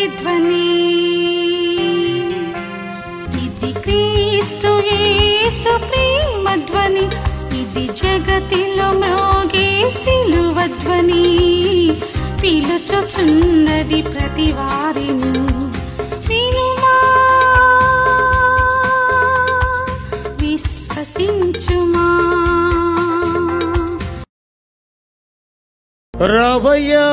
ప్రతిధ్వని. ఇది క్రీస్తు యేసు ప్రేమ ధ్వని, ఇది జగతిలో మ్రోగే సిలువ ధ్వని. పిలుచుచున్నది ప్రతి వారిని, వినుమా విశ్వసించుమా. రావయ్యా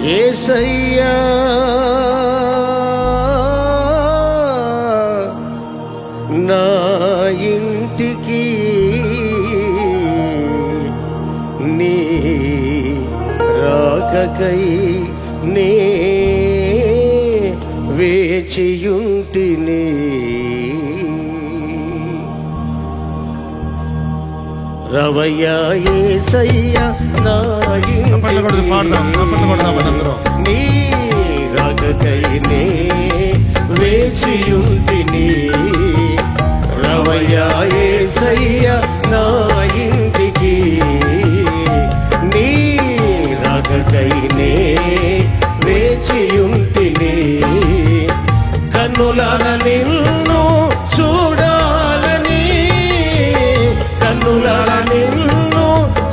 యేసయ్యా, నా ఇంటికి నీ రాకకై నే వేచియుంటిని. రవయ్యా యేసయ్యా, నా ఇంటికి నీ రాకకై నే వేచియుంటిని. రవయ్యా యేసయ్యా, నా ఇంటికి నీ రాకకై నే వేచియుంటిని. కన్నులార నిన్ను చూడాలని, కన్నులార నిన్ను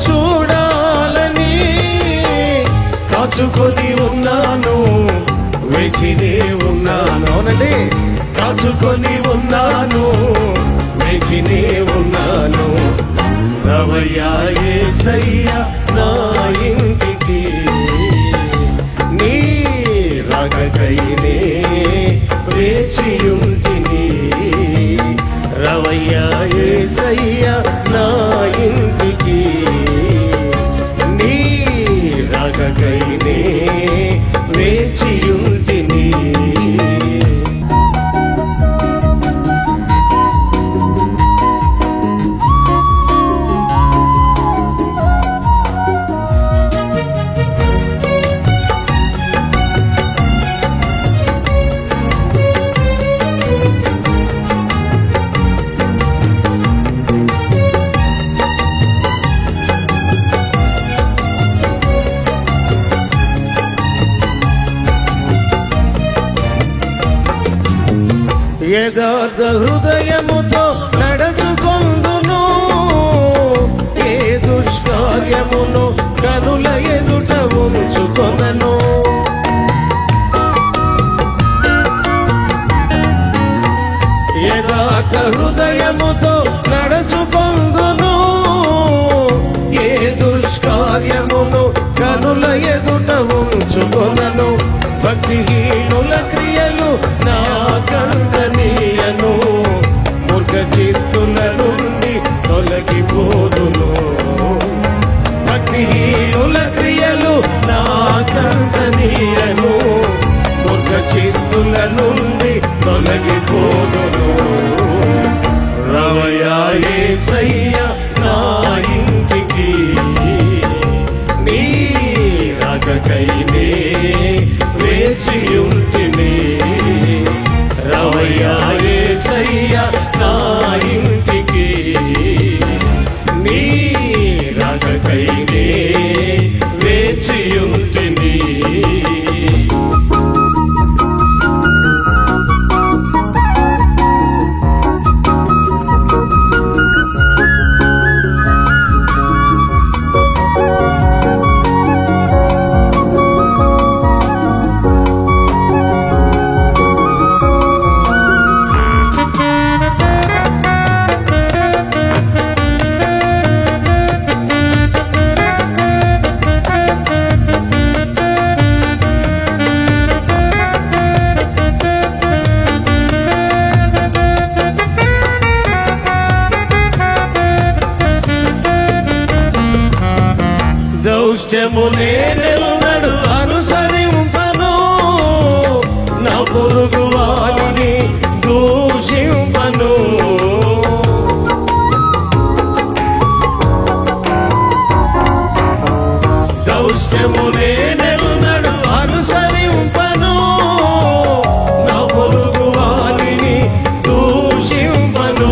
చూడాలని కాచుకొని ఉన్నాను, వేచినే ఉన్నాను. అవునండి, కాచుకొని ఉన్నాను, వేచినే ఉన్నాను. రవయ్యా యేసయ్యా, నా ఇంటికి నీ రాకకై నే వేచియుంటిని. రవయ్యా యేసయ్యా, నా ఇంటికి నీ రాకకై నే వేచియుంటిని. యథార్థ హృదయముతో నడుచుకొందును, ఏ దుష్కార్యమును కనుల ఎదుట ఉంచుకొనను. యథార్థ హృదయముతో నడుచుకొందును, ఏ దుష్కార్యమును కనుల ఎదుట ఉంచుకొనను. భక్తిహీనుల క్రియలు నా కంటనీయను, మూర్ఖ చిత్తుల నుండి తొలగిపోదును. భక్తిహీనుల క్రియలు నా కంటనీయను, మూర్ఖ చిత్తుల నుండి తొలగిపోదును. రవయ్యా యేసయ్యా, నా ఇంటికి నీ రాకకై నే వేచియుంటిని. రవయ్యా యేసయ్యా, నా ఇంటికి నీ రాకకై నే వేచియుంటిని. దౌష్ట్యము నేనెన్నడు అనుసరింపను, నా పొరుగు వారిని దూషింపను. దౌష్ట్యము నేనెన్నడు అనుసరింపను, నా పొరుగు వారిని దూషింపను.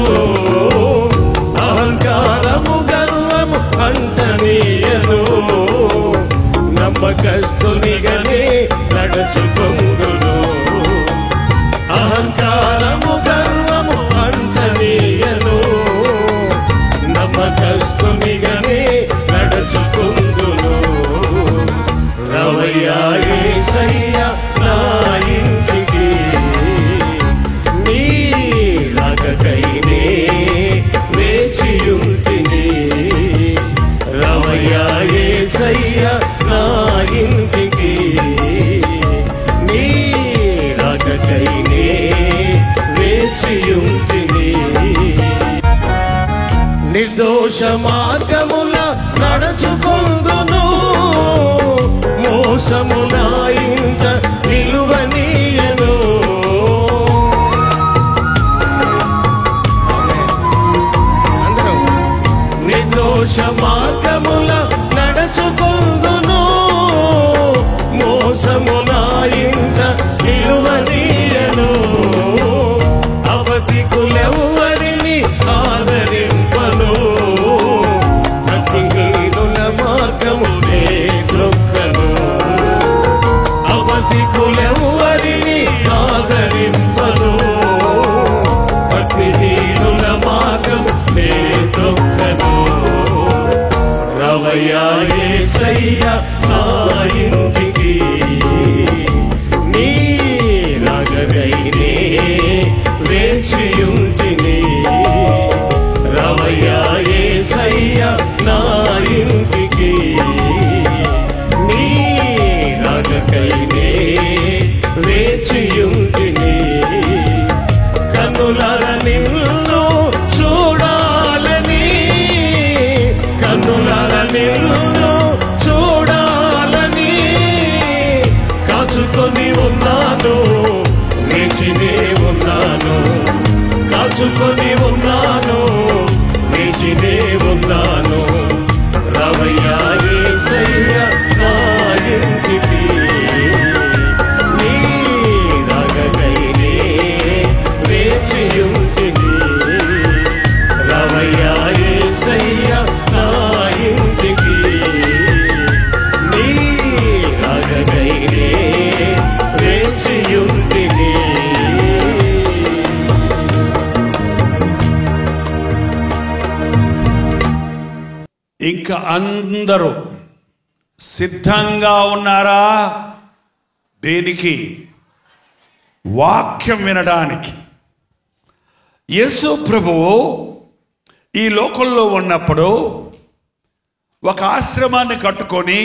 వేచియుంటిని. నిర్దోష మార్గముల నడచుకొందును, మోసమున ఇంట నిలువనీయను. నిర్దోష మార్గముల నడచుకొందును, మోసమున ఇంట నిలువనీయను. అవధికులెవ్వరిని ఆదరింపను, భక్తిహీనుల మార్గమునే త్రొక్కను. అవధికులెవ్వరిని ఆదరింపను, భక్తిహీనుల మార్గమునే త్రొక్కను. రవయ్యా యేసయ్యా నా ఇంటికి, నీ రాకకైనే వేచియుంటిని. రవయ్యా యేసయ్యా నా ఇంటికి, నీ రాకకైనే వేచియుంటిని. కన్నులార నిన్ను చూడాలని, కన్నులార నిన్ను చూడాలని కాచుకొని ఉన్నాను, వేచినే ఉన్నాను. కాచుకొని ఉన్నాను, వేచినే ఉన్నాను. రవయ్యా యేసయ్యా నా ఇంటికి, నీ రాకకైనే వేచియుంటిని. రవయ్యా యేసయ్యా నా ఇంటికి, నీ రాకకైనే వేచియుంటిని. ఇంకా అందరూ సిద్ధంగా ఉన్నారా? దేనికి? వాక్యం వినడానికి. యేసు ప్రభువు ఈ లోకంలో ఉన్నప్పుడు ఒక ఆశ్రమాన్ని కట్టుకొని,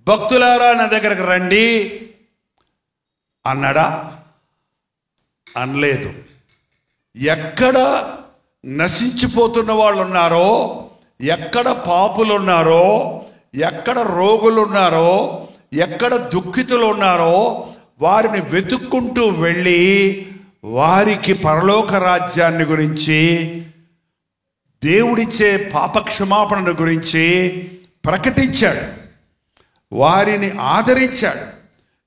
భక్తులారా నా దగ్గరకు రండి అన్నాడా? అనలేదు. ఎక్కడ నశించిపోతున్న వాళ్ళు ఉన్నారో, ఎక్కడ పాపులు ఉన్నారో, ఎక్కడ రోగులు ఉన్నారో, ఎక్కడ దుఃఖితులు ఉన్నారో వారిని వెతుక్కుంటూ వెళ్ళి వారికి పరలోక రాజ్యాన్ని గురించి, దేవుడిచ్చే పాపక్షమాపణను గురించి ప్రకటించాడు. వారిని ఆదరించాడు,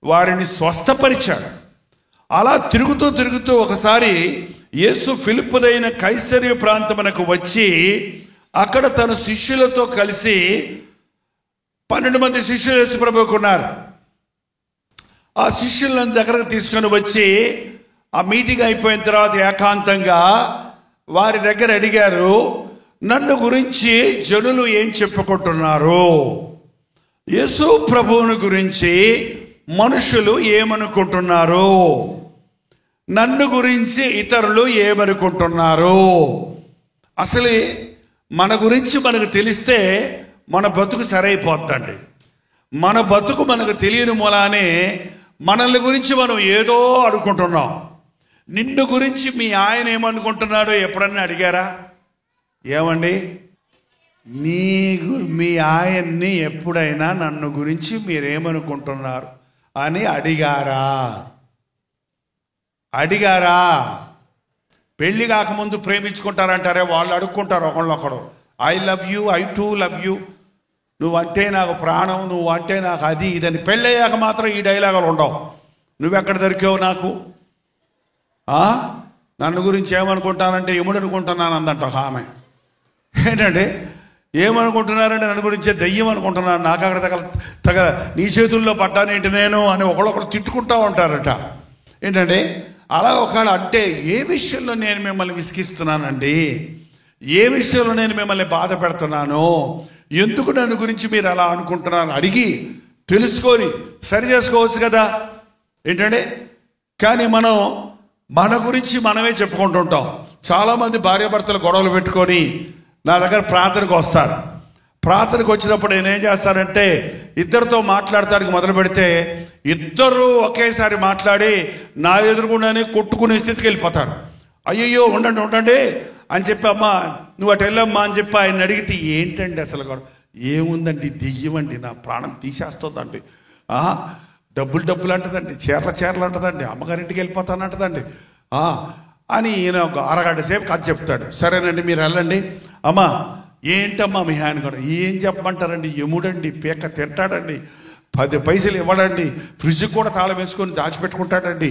వారిని స్వస్థపరిచాడు. అలా తిరుగుతూ తిరుగుతూ ఒకసారి యేసు ఫిలిప్పుదైన కైసరియు ప్రాంతమునకు వచ్చి అక్కడ తన శిష్యులతో కలిసి 12 మంది శిష్యులు యేసు ప్రభువుకు ఉన్నారు. ఆ శిష్యులను దగ్గరకు తీసుకొని వచ్చి ఆ మీటింగ్ అయిపోయిన తర్వాత ఏకాంతంగా వారి దగ్గర అడిగారు, నన్ను గురించి జనులు ఏం చెప్పుకుంటున్నారు? యేసు ప్రభువుని గురించి మనుషులు ఏమనుకుంటున్నారు? నన్ను గురించి ఇతరులు ఏమనుకుంటున్నారు? అసలు మన గురించి మనకు తెలిస్తే మన బతుకు సరైపోద్దండి. మన బతుకు మనకు తెలియని మూలానే మనల్ని గురించి మనం ఏదో అనుకుంటున్నాం. నిన్ను గురించి మీ ఆయన ఏమనుకుంటున్నాడో ఎప్పుడన్నా అడిగారా? ఏమండి, మీ ఆయన్ని ఎప్పుడైనా నన్ను గురించి మీరేమనుకుంటున్నారు అని అడిగారా? పెళ్లి కాకముందు ప్రేమించుకుంటారంటారే, వాళ్ళు అడుక్కుంటారు ఒకళ్ళొకడు, I love you, I too love you, నువ్వంటే నాకు ప్రాణం, నువ్వంటే నాకు అది ఇదని. పెళ్ళయ్యాక మాత్రం ఈ డైలాగులు ఉండవు. నువ్వెక్కడ దొరికావు నాకు, నన్ను గురించి ఏమనుకుంటానంటే ఎముడు అనుకుంటున్నాను అందంట ఒక ఆమె. ఏంటంటే ఏమనుకుంటున్నారంటే నన్ను గురించే దెయ్యం అనుకుంటున్నాను, నాకు అక్కడ తగ నీ చేతుల్లో పడ్డానేంటి నేను అని ఒకళ్ళొకరు తిట్టుకుంటూ ఉంటారట. ఏంటంటే అలా ఒకళ్ళు అంటే, ఏ విషయంలో నేను మిమ్మల్ని విసిగిస్తున్నానండి, ఏ విషయంలో నేను మిమ్మల్ని బాధ పెడుతున్నాను, ఎందుకు నన్ను గురించి మీరు అలా అనుకుంటున్నారు అడిగి తెలుసుకొని సరి చేసుకోవచ్చు కదా. ఏంటంటే కానీ మనం మన గురించి మనమే చెప్పుకుంటుంటాం. చాలామంది భార్యాభర్తలు గొడవలు పెట్టుకొని నా దగ్గర ప్రార్థనకు వస్తారు. ప్రార్థనకు వచ్చినప్పుడు నేనేం చేస్తానంటే, ఇద్దరితో మాట్లాడటానికి మొదలు పెడితే ఇద్దరు ఒకేసారి మాట్లాడి నా ఎదురుగుండానే కొట్టుకునే స్థితికి వెళ్ళిపోతారు. అయ్యయ్యో ఉండండి ఉండండి అని చెప్పి, అమ్మా నువ్వు అటు వెళ్ళమ్మా అని చెప్పి ఆయన అడిగితే, ఏంటండి అసలు గొడవ? ఏముందండి, దెయ్యమండి, నా ప్రాణం తీసేస్తుందండి, డబ్బులు అంటదండి, చీరలు అంటదండి, అమ్మగారింటికి వెళ్ళిపోతానంటదండి అని ఈయన ఒక అరగంట సేపు కథ చెప్తాడు. సరేనండి మీరు వెళ్ళండి. అమ్మా ఏంటమ్మా మీ ఆయన కూడా? ఏం చెప్పమంటారండి, ఎముడండి, పీక తింటాడండి, 10 పైసలు ఇవ్వడండి, ఫ్రిడ్జ్ కూడా తాళం వేసుకొని దాచిపెట్టుకుంటాడండి,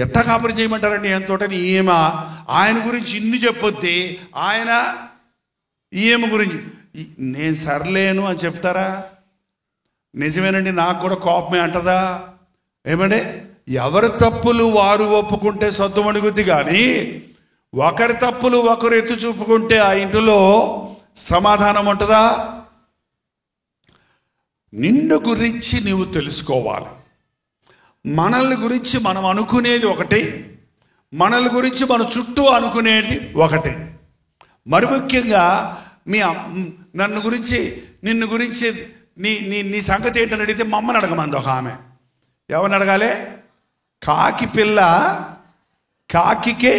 ఎట్ట కాపురం చేయమంటారండి ఎంతోటని ఈమె ఆయన గురించి ఇన్ని చెప్పొద్ది, ఆయన ఈమె గురించి నేను సర్లేను అని చెప్తారా? నిజమేనండి, నాకు కూడా కోపమే అంటదా? ఏమంటే ఎవరి తప్పులు వారు ఒప్పుకుంటే సొంతమణుగుద్ది, కానీ ఒకరి తప్పులు ఒకరు ఎత్తు చూపుకుంటే ఆ ఇంటిలో సమాధానం ఉంటుందా? నిన్ను గురించి నీవు తెలుసుకోవాలి. మనల్ని గురించి మనం అనుకునేది ఒకటి, మనల్ని గురించి మన చుట్టూ అనుకునేది ఒకటి. మరి ముఖ్యంగా నిన్ను గురించి నీ సంగతి ఏంటని అడిగితే మా అమ్మని అడగమంది ఒక ఆమె. ఎవరిని అడగాలి? కాకి పిల్ల కాకికే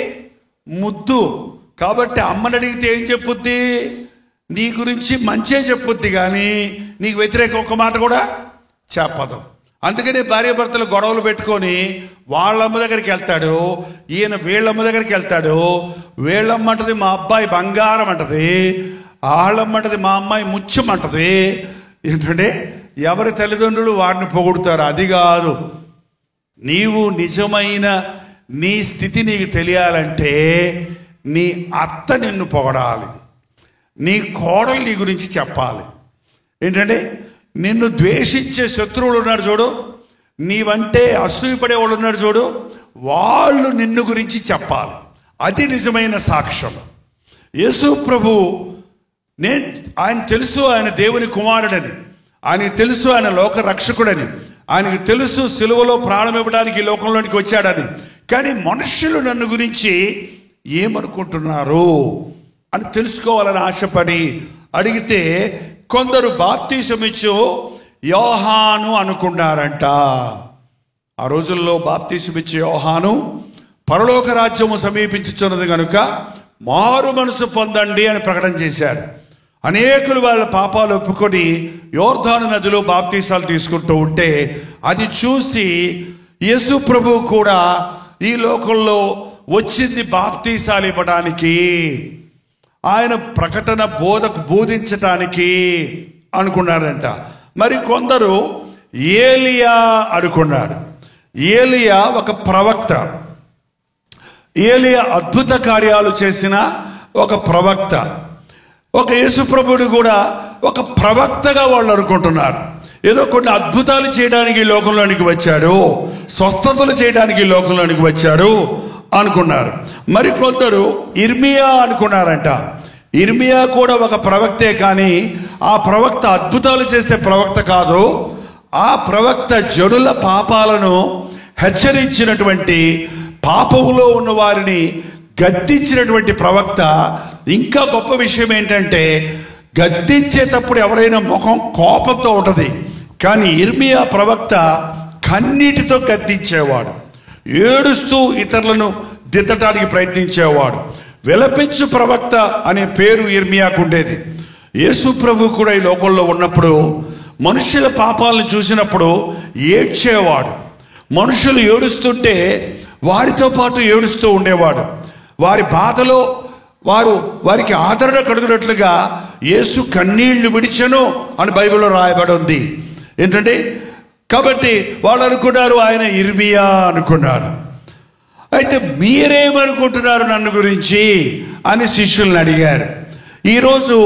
ముద్దు. కాబట్టి అమ్మని అడిగితే ఏం చెప్పుద్ది? నీ గురించి మంచే చెప్పుద్ది, కానీ నీకు వ్యతిరేక ఒక్క మాట కూడా చెప్పదు. అందుకనే భార్యాభర్తలు గొడవలు పెట్టుకొని వాళ్ళమ్మ దగ్గరికి వెళ్తాడు, ఈయన వీళ్ళమ్మ దగ్గరికి వెళ్తాడు. వీళ్ళమ్మ అంటది మా అబ్బాయి బంగారం అంటది, వాళ్ళమ్మ అంటది మా అమ్మాయి ముత్యం అంటది. ఏంటంటే ఎవరి తల్లిదండ్రులు వాడిని పొగుడుతారు. అది కాదు, నీవు నిజమైన నీ స్థితి నీకు తెలియాలంటే నీ అత్త నిన్ను పొగడాలి, నీ కోడలు నీ గురించి చెప్పాలి. ఏంటంటే నిన్ను ద్వేషించే శత్రువులు ఉన్నారు చూడు, నీవంటే అసూయపడే వాళ్ళు ఉన్నారు చూడు, వాళ్ళు నిన్ను గురించి చెప్పాలి. అది నిజమైన సాక్ష్యం. యేసు ప్రభు ఆయన తెలుసు ఆయన దేవుని కుమారుడని, ఆయనకు తెలుసు ఆయన లోక రక్షకుడని, ఆయనకు తెలుసు సిలువలో ప్రాణం ఇవ్వడానికి ఈ లోకంలోనికి వచ్చాడని. కానీ మనుషులు నన్ను గురించి ఏమనుకుంటున్నారు అని తెలుసుకోవాలని ఆశపడి అడిగితే కొందరు బాప్తీసమిచ్చు యోహాను అనుకున్నారంట. ఆ రోజుల్లో బాప్తీసమిచ్చు యోహాను పరలోక రాజ్యము సమీపించుచున్నది కనుక మారు మనసు పొందండి అని ప్రకటన చేశారు. అనేకులు వాళ్ళ పాపాలు ఒప్పుకొని యోర్దాను నదిలో బాప్తీసాలు తీసుకుంటూ ఉంటే అది చూసి యేసు ప్రభువు కూడా ఈ లోకంలో వచ్చింది బాప్తీసాలు ఇవ్వడానికి, ఆయన ప్రకటన బోధించటానికి అనుకున్నారంట. మరి కొందరు ఏలియా అనుకున్నాడు. ఏలియా ఒక ప్రవక్త, ఏలియా అద్భుత కార్యాలు చేసిన ఒక ప్రవక్త. ఒక యేసు ప్రభువుని కూడా ఒక ప్రవక్తగా వాళ్ళు అనుకుంటున్నారు. ఏదో కొన్ని అద్భుతాలు చేయడానికి లోకంలోనికి వచ్చాడు, స్వస్థతలు చేయడానికి లోకంలోనికి వచ్చాడు అనుకున్నారు. మరి కొందరు ఇర్మియా అనుకున్నారంట. ఇర్మియా కూడా ఒక ప్రవక్తే, కానీ ఆ ప్రవక్త అద్భుతాలు చేసే ప్రవక్త కాదు. ఆ ప్రవక్త జనుల పాపాలను హెచ్చరించినటువంటి, పాపములో ఉన్న వారిని గద్దించినటువంటి ప్రవక్త. ఇంకా గొప్ప విషయం ఏంటంటే గద్దించేటప్పుడు ఎవరైనా ముఖం కోపంతో ఉంటుంది, కానీ ఇర్మియా ప్రవక్త కన్నీటితో గద్దించేవాడు, ఏడుస్తూ ఇతరులను దిద్దటానికి ప్రయత్నించేవాడు. విలపించు ప్రవక్త అనే పేరు ఇర్మియాకు ఉండేది. యేసు ప్రభు కూడా ఈ లోకంలో ఉన్నప్పుడు మనుషుల పాపాలను చూసినప్పుడు ఏడ్చేవాడు. మనుషులు ఏడుస్తుంటే వారితో పాటు ఏడుస్తూ ఉండేవాడు. వారి బాధలో వారికి ఆదరణ కలుగునట్లుగా యేసు కన్నీళ్లు విడిచెను అని బైబిల్లో రాయబడి ఉంది. ఏంటంటే కాబట్టి వాళ్ళు అనుకున్నారు ఆయన ఇర్మియా అనుకున్నారు. అయితే మీరేమనుకుంటున్నారు నన్ను గురించి అని శిష్యుల్ని అడిగారు. ఈరోజు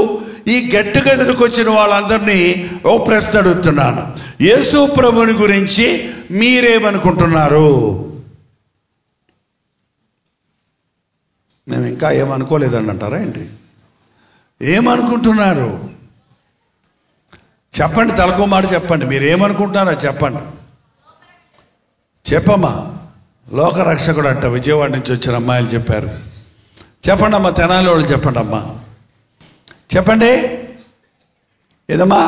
ఈ గెట్టుగెదరికి వచ్చిన వాళ్ళందరినీ ఓ ప్రశ్న అడుగుతున్నాను. యేసు ప్రభుని గురించి మీరేమనుకుంటున్నారు? మేము ఇంకా ఏమనుకోలేదండి అంటారా ఏంటి? ఏమనుకుంటున్నారు చెప్పండి, తలకో మాట చెప్పండి. మీరు ఏమనుకుంటున్నారో చెప్పండి. చెప్పమ్మా. లోకరక్షకుడు అంట, విజయవాడ నుంచి వచ్చిన అమ్మాయిలు చెప్పారు. చెప్పండి అమ్మా. తెనాలి వాళ్ళు చెప్పండి అమ్మా, చెప్పండి. ఏదమ్మా?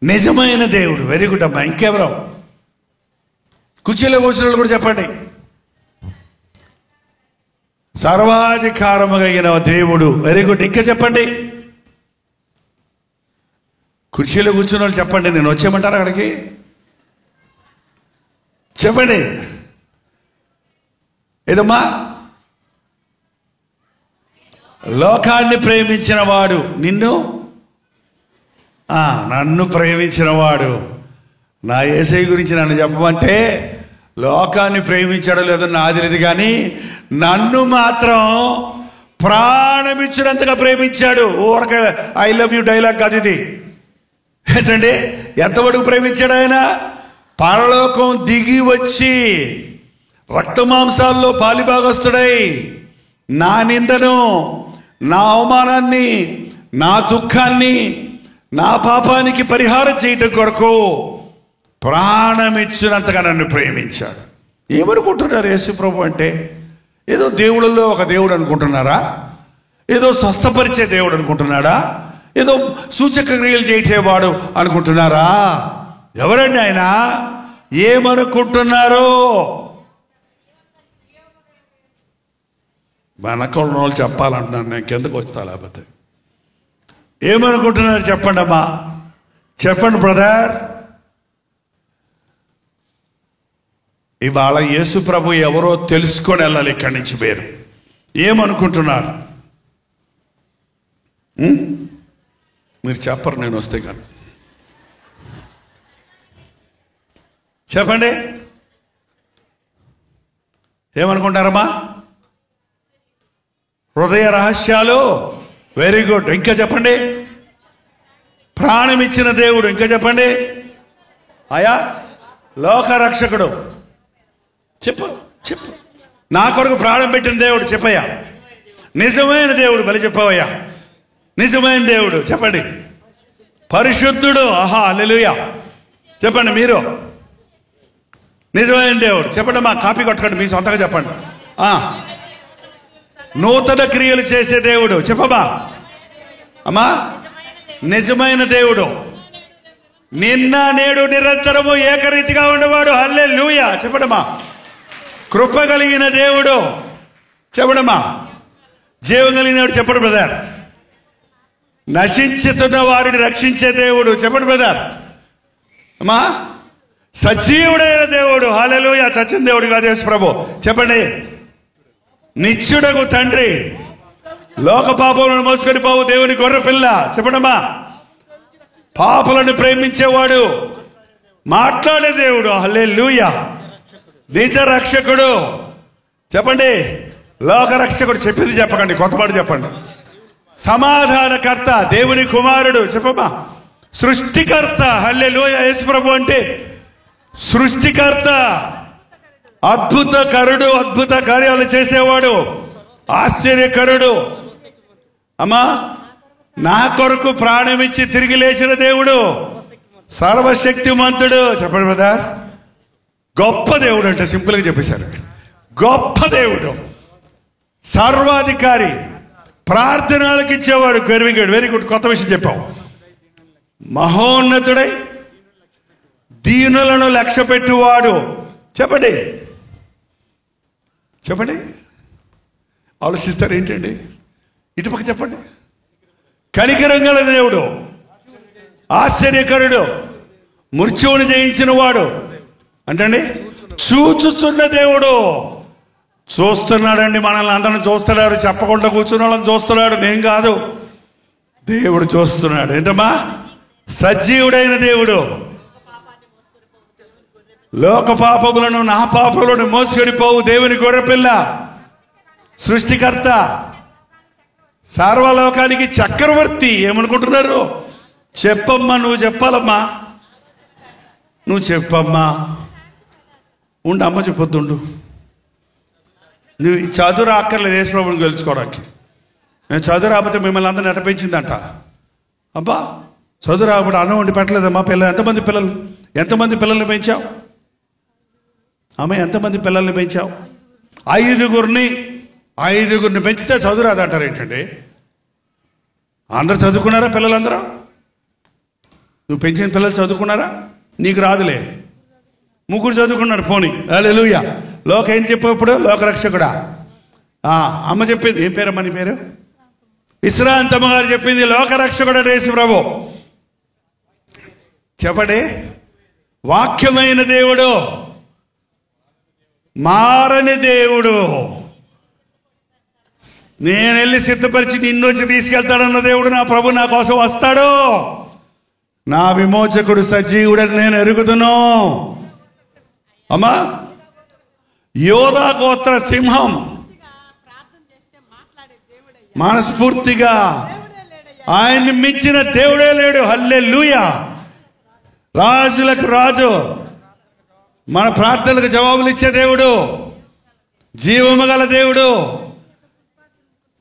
నిజమైన దేవుడు. వెరీ గుడ్ అమ్మా. ఇంకెవరో కుర్చీలో కూర్చున్న వాళ్ళు కూడా చెప్పండి. సర్వాధికారము కలిగిన దేవుడు. Very good. ఇంకా చెప్పండి. కుర్చీలో కూర్చున్న వాళ్ళు చెప్పండి. నేను వచ్చేయమంటారా అక్కడికి? చెప్పండి. ఏదమ్మా? లోకాన్ని ప్రేమించిన వాడు నన్ను ప్రేమించిన వాడు. నా యేసయ్య గురించి నన్ను చెప్పమంటే లోకాన్ని ప్రేమించడం లేదో నాది లేదు, కానీ నన్ను మాత్రం ప్రాణమిచ్చినంతగా ప్రేమించాడు. ఊరక ఐ లవ్ యూ డైలాగ్ కాదు ఇది. ఏంటండి, ఎంతవరకు ప్రేమించాడు ఆయన? పరలోకం దిగి వచ్చి రక్తమాంసాల్లో పాలిభాగస్తుడై నా నిందను, నా అవమానాన్ని, నా దుఃఖాన్ని, నా పాపానికి పరిహారం చేయటం కొరకు ప్రాణమిచ్చినంతగా నన్ను ప్రేమించాడు. ఏమనుకుంటున్నారు యేసు ప్రభు అంటే? ఏదో దేవుళ్ళలో ఒక దేవుడు అనుకుంటున్నారా? ఏదో స్వస్థపరిచే దేవుడు అనుకుంటున్నాడా? ఏదో సూచక క్రియలు చేసేవాడు అనుకుంటున్నారా? ఎవరండి ఆయన? ఏమనుకుంటున్నారు? వెనకాల వాళ్ళు చెప్పాలంటున్నాను, నేను కిందకు వస్తా. లేకపోతే ఏమనుకుంటున్నారు చెప్పండి అమ్మా, చెప్పండి బ్రదర్. ఇవాళ యేసు ప్రభు ఎవరో తెలుసుకొని వెళ్ళాలి ఇక్కడి నుంచి. మీరు ఏమనుకుంటున్నారు? మీరు చెప్పరు, నేను వస్తే కానీ. చెప్పండి, ఏమనుకుంటారమ్మా? హృదయ రహస్యాలు. Very good. ఇంకా చెప్పండి. ప్రాణం ఇచ్చిన దేవుడు. ఇంకా చెప్పండి. అయా లోక రక్షకుడు. చెప్పు చెప్పు. నా కొరకు ప్రాణం పెట్టిన దేవుడు. చెప్పయ్యా. నిజమైన దేవుడు. బలి చెప్పవయ్యా. నిజమైన దేవుడు. చెప్పండి. పరిశుద్ధుడు. ఆహా హల్లెలూయా. చెప్పండి మీరు. నిజమైన దేవుడు. చెప్పండి మా కాపీ కొట్టకండి, మీ సొంతంగా చెప్పండి. నూతన క్రియలు చేసే దేవుడు. చెప్పమ్మా. అమ్మా, నిజమైన దేవుడు. నిన్న నేడు నిరంతరము ఏకరీతిగా ఉండేవాడు. హల్లెలూయా. చెప్పడమ్మా. కృప కలిగిన దేవుడు. చెప్పడమ్మా. జీవం కలిగిన దేవుడు. చెప్పడు బ్రదర్. నశించుతున్న వారిని రక్షించే దేవుడు. చెప్పండి బ్రదర్. అమ్మా, సజీవుడైన దేవుడు. హల్లెలూయా. చచ్చిన దేవుడు కాదు యేసు ప్రభు. చెప్పండి. నిత్యుడగు తండ్రి. లోక పాపములను మోసుకొని పోవు దేవుని గొర్రె పిల్ల. చెప్పడమ్మా. పాపులను ప్రేమించేవాడు. మాట్లాడే దేవుడు. హల్లెలూయా. నిజ రక్షకుడు. చెప్పండి. లోక రక్షకుడు. చెప్పింది చెప్పకండి, కొత్త మాట చెప్పండి. సమాధానకర్త. దేవుని కుమారుడు. చెప్పమ్మా. సృష్టికర్త. హల్లెలూయా. యేసు ప్రభు అంటే సృష్టికర్త, అద్భుతకరుడు, అద్భుత కార్యాలు చేసేవాడు, ఆశ్చర్యకరుడు. అమ్మా, నా కొరకు ప్రాణమిచ్చి తిరిగి లేచిన దేవుడు, సర్వశక్తిమంతుడు. చెప్పండి బ్రదర్. గొప్ప దేవుడు అంటే సింపుల్గా చెప్పేశారు. గొప్ప దేవుడు, సర్వాధికారి, ప్రార్థనలకు ఇచ్చేవాడు. Very good, very good. కొత్త విషయం చెప్పాం. మహోన్నతుడై దీనులను లక్ష్య పెట్టువాడు. చెప్పండి. చెప్పండి. ఆలోచిస్తారు ఏంటండి? ఇటుపక్క చెప్పండి. కనికరం గల దేవుడు, ఆశ్చర్యకరుడు, మృత్యువుని జయించిన వాడు. అంటే చూచుచున్న దేవుడు. చూస్తున్నాడండి, మనల్ని అందరిని చూస్తున్నాడు. చెప్పకుండా కూర్చున్న వాళ్ళని చూస్తున్నాడు, నేను కాదు, దేవుడు చూస్తున్నాడు. ఏంటమ్మా? సజీవుడైన దేవుడు. లోక పాపములను, నా పాపములను మోసుకొని పోవు దేవుని గొర్రెపిల్ల. సృష్టికర్త, సర్వలోకానికి చక్రవర్తి. ఏమనుకుంటున్నారు? చెప్పమ్మా, నువ్వు చెప్పాలమ్మా, నువ్వు చెప్పమ్మా. ఉండు, అమ్మ చెప్పొద్దుండు. నువ్వు చదువు అక్కర్లేదు యేసు ప్రభువుని గెలుచుకోవడానికి. నేను చదువు రాకపోతే మిమ్మల్ని అందరిని నడిపించిందంట. అబ్బా, చదువు రాకపోతే అన్నం వండి పెట్టలేదమ్మా. ఎంతమంది పిల్లల్ని పెంచావు అమ్మ? ఎంతమంది పిల్లల్ని పెంచావు? ఐదుగురిని పెంచితే చదువు రాదంటారు ఏంటండి? అందరు చదువుకున్నారా? పిల్లలందరూ నువ్వు పెంచిన పిల్లలు చదువుకున్నారా? నీకు రాదులే. ముగ్గురు చదువుకున్నారు. పోనీ హల్లెలూయా. లోక ఏం చెప్పు ఇప్పుడు? లోకరక్షకుడా. అమ్మ చెప్పింది, ఏం పేరమ్మా నీ పేరు? విశ్రాంతమ్మ గారు చెప్పింది, లోకరక్షకుడు యేసు ప్రభు. చెప్పండి, వాక్యమైన దేవుడు, మారని దేవుడు, నేను వెళ్ళి సిద్ధపరిచి నిన్ను వచ్చి తీసుకెళ్తాడన్న దేవుడు నా ప్రభు నా కోసం వస్తాడు. నా విమోచకుడు సజీవుడని నేను ఎరుగుదును. అమ్మా, యోధా గోత్ర సింహం, మనస్ఫూర్తిగా ఆయన్ని మించిన దేవుడే లేడు. హల్లెలూయా. రాజులకు రాజు, మన ప్రార్థనలకు జవాబులు ఇచ్చే దేవుడు, జీవము గల దేవుడు,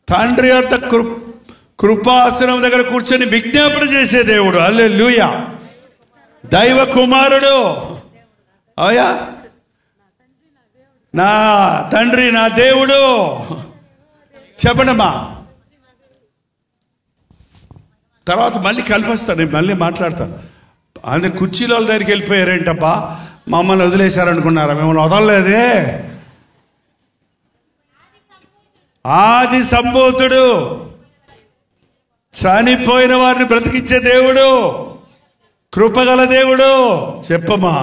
తండ్రి యొక్క కృపాసనం దగ్గర కూర్చొని విజ్ఞాపన చేసే దేవుడు. హల్లెలూయా. దైవ కుమారుడు, అయ్యా నా తండ్రి నా దేవుడు. చెప్పండమ్మా, తర్వాత మళ్ళీ కల్పిస్తాను, నేను మళ్ళీ మాట్లాడతాను. అందుకే కుర్చీల వాళ్ళ దగ్గరికి వెళ్ళిపోయారేంటబ్బా, మమ్మల్ని వదిలేశారనుకున్నారా? మిమ్మల్ని వదలలేదే. ఆది సంభూతుడు, చనిపోయిన వారిని బ్రతికించే దేవుడు, కృపగల దేవుడు. చెప్పమ్మా,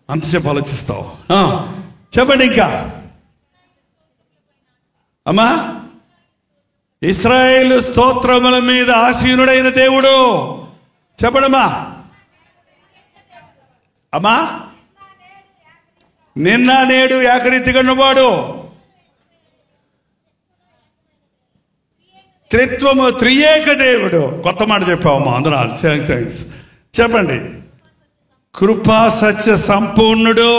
అంతసేపు ఆలోచిస్తావు. చెప్పండి ఇంకా. అమ్మా, ఇశ్రాయేలు స్తోత్రముల మీద ఆసీనుడైన దేవుడు. చెప్పడమ్మా. అమ్మా, నిన్న నేడు ఏకరీతిగా ఉన్నవాడు, త్రిత్వము, త్రియేక దేవుడు. కొత్త మాట చెప్పావమ్మా, అందరూ థ్యాంక్స్. చెప్పండి, కృపా సత్య సంపూర్ణుడు,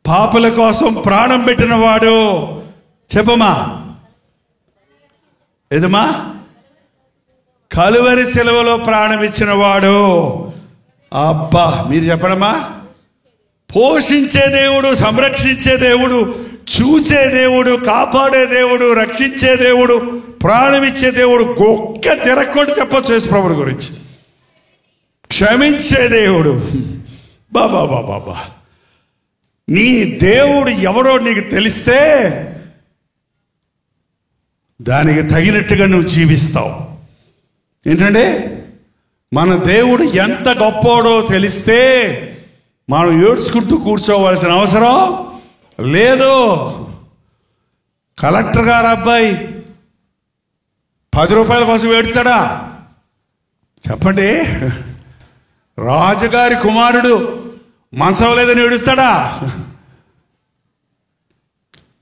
పాపుల కోసం ప్రాణం పెట్టిన వాడు. చెప్పమ్మా, ఏదమ్మా? కలువరి సెలవులో ప్రాణం ఇచ్చిన వాడు. అబ్బా, మీరు చెప్పడమ్మా. పోషించే దేవుడు, సంరక్షించే దేవుడు, చూచే దేవుడు, కాపాడే దేవుడు, రక్షించే దేవుడు, ప్రాణం ఇచ్చే దేవుడు. గొక్క తిరగకుండా చెప్పొచ్చు యేసు ప్రభువు గురించి. క్షమించే దేవుడు. బాబా బాబా బాబా, నీ దేవుడు ఎవరో నీకు తెలిస్తే దానికి తగినట్టుగా నువ్వు జీవిస్తావు. ఏంటంటే, మన దేవుడు ఎంత గొప్పోడో తెలిస్తే మనం ఏడ్చుకుంటూ కూర్చోవలసిన అవసరం లేదు. కలెక్టర్ గారు అబ్బాయి 10 రూపాయల కోసం ఏడుతాడా? చెప్పండి. రాజుగారి కుమారుడు మనసం లేదని ఏడుస్తాడా?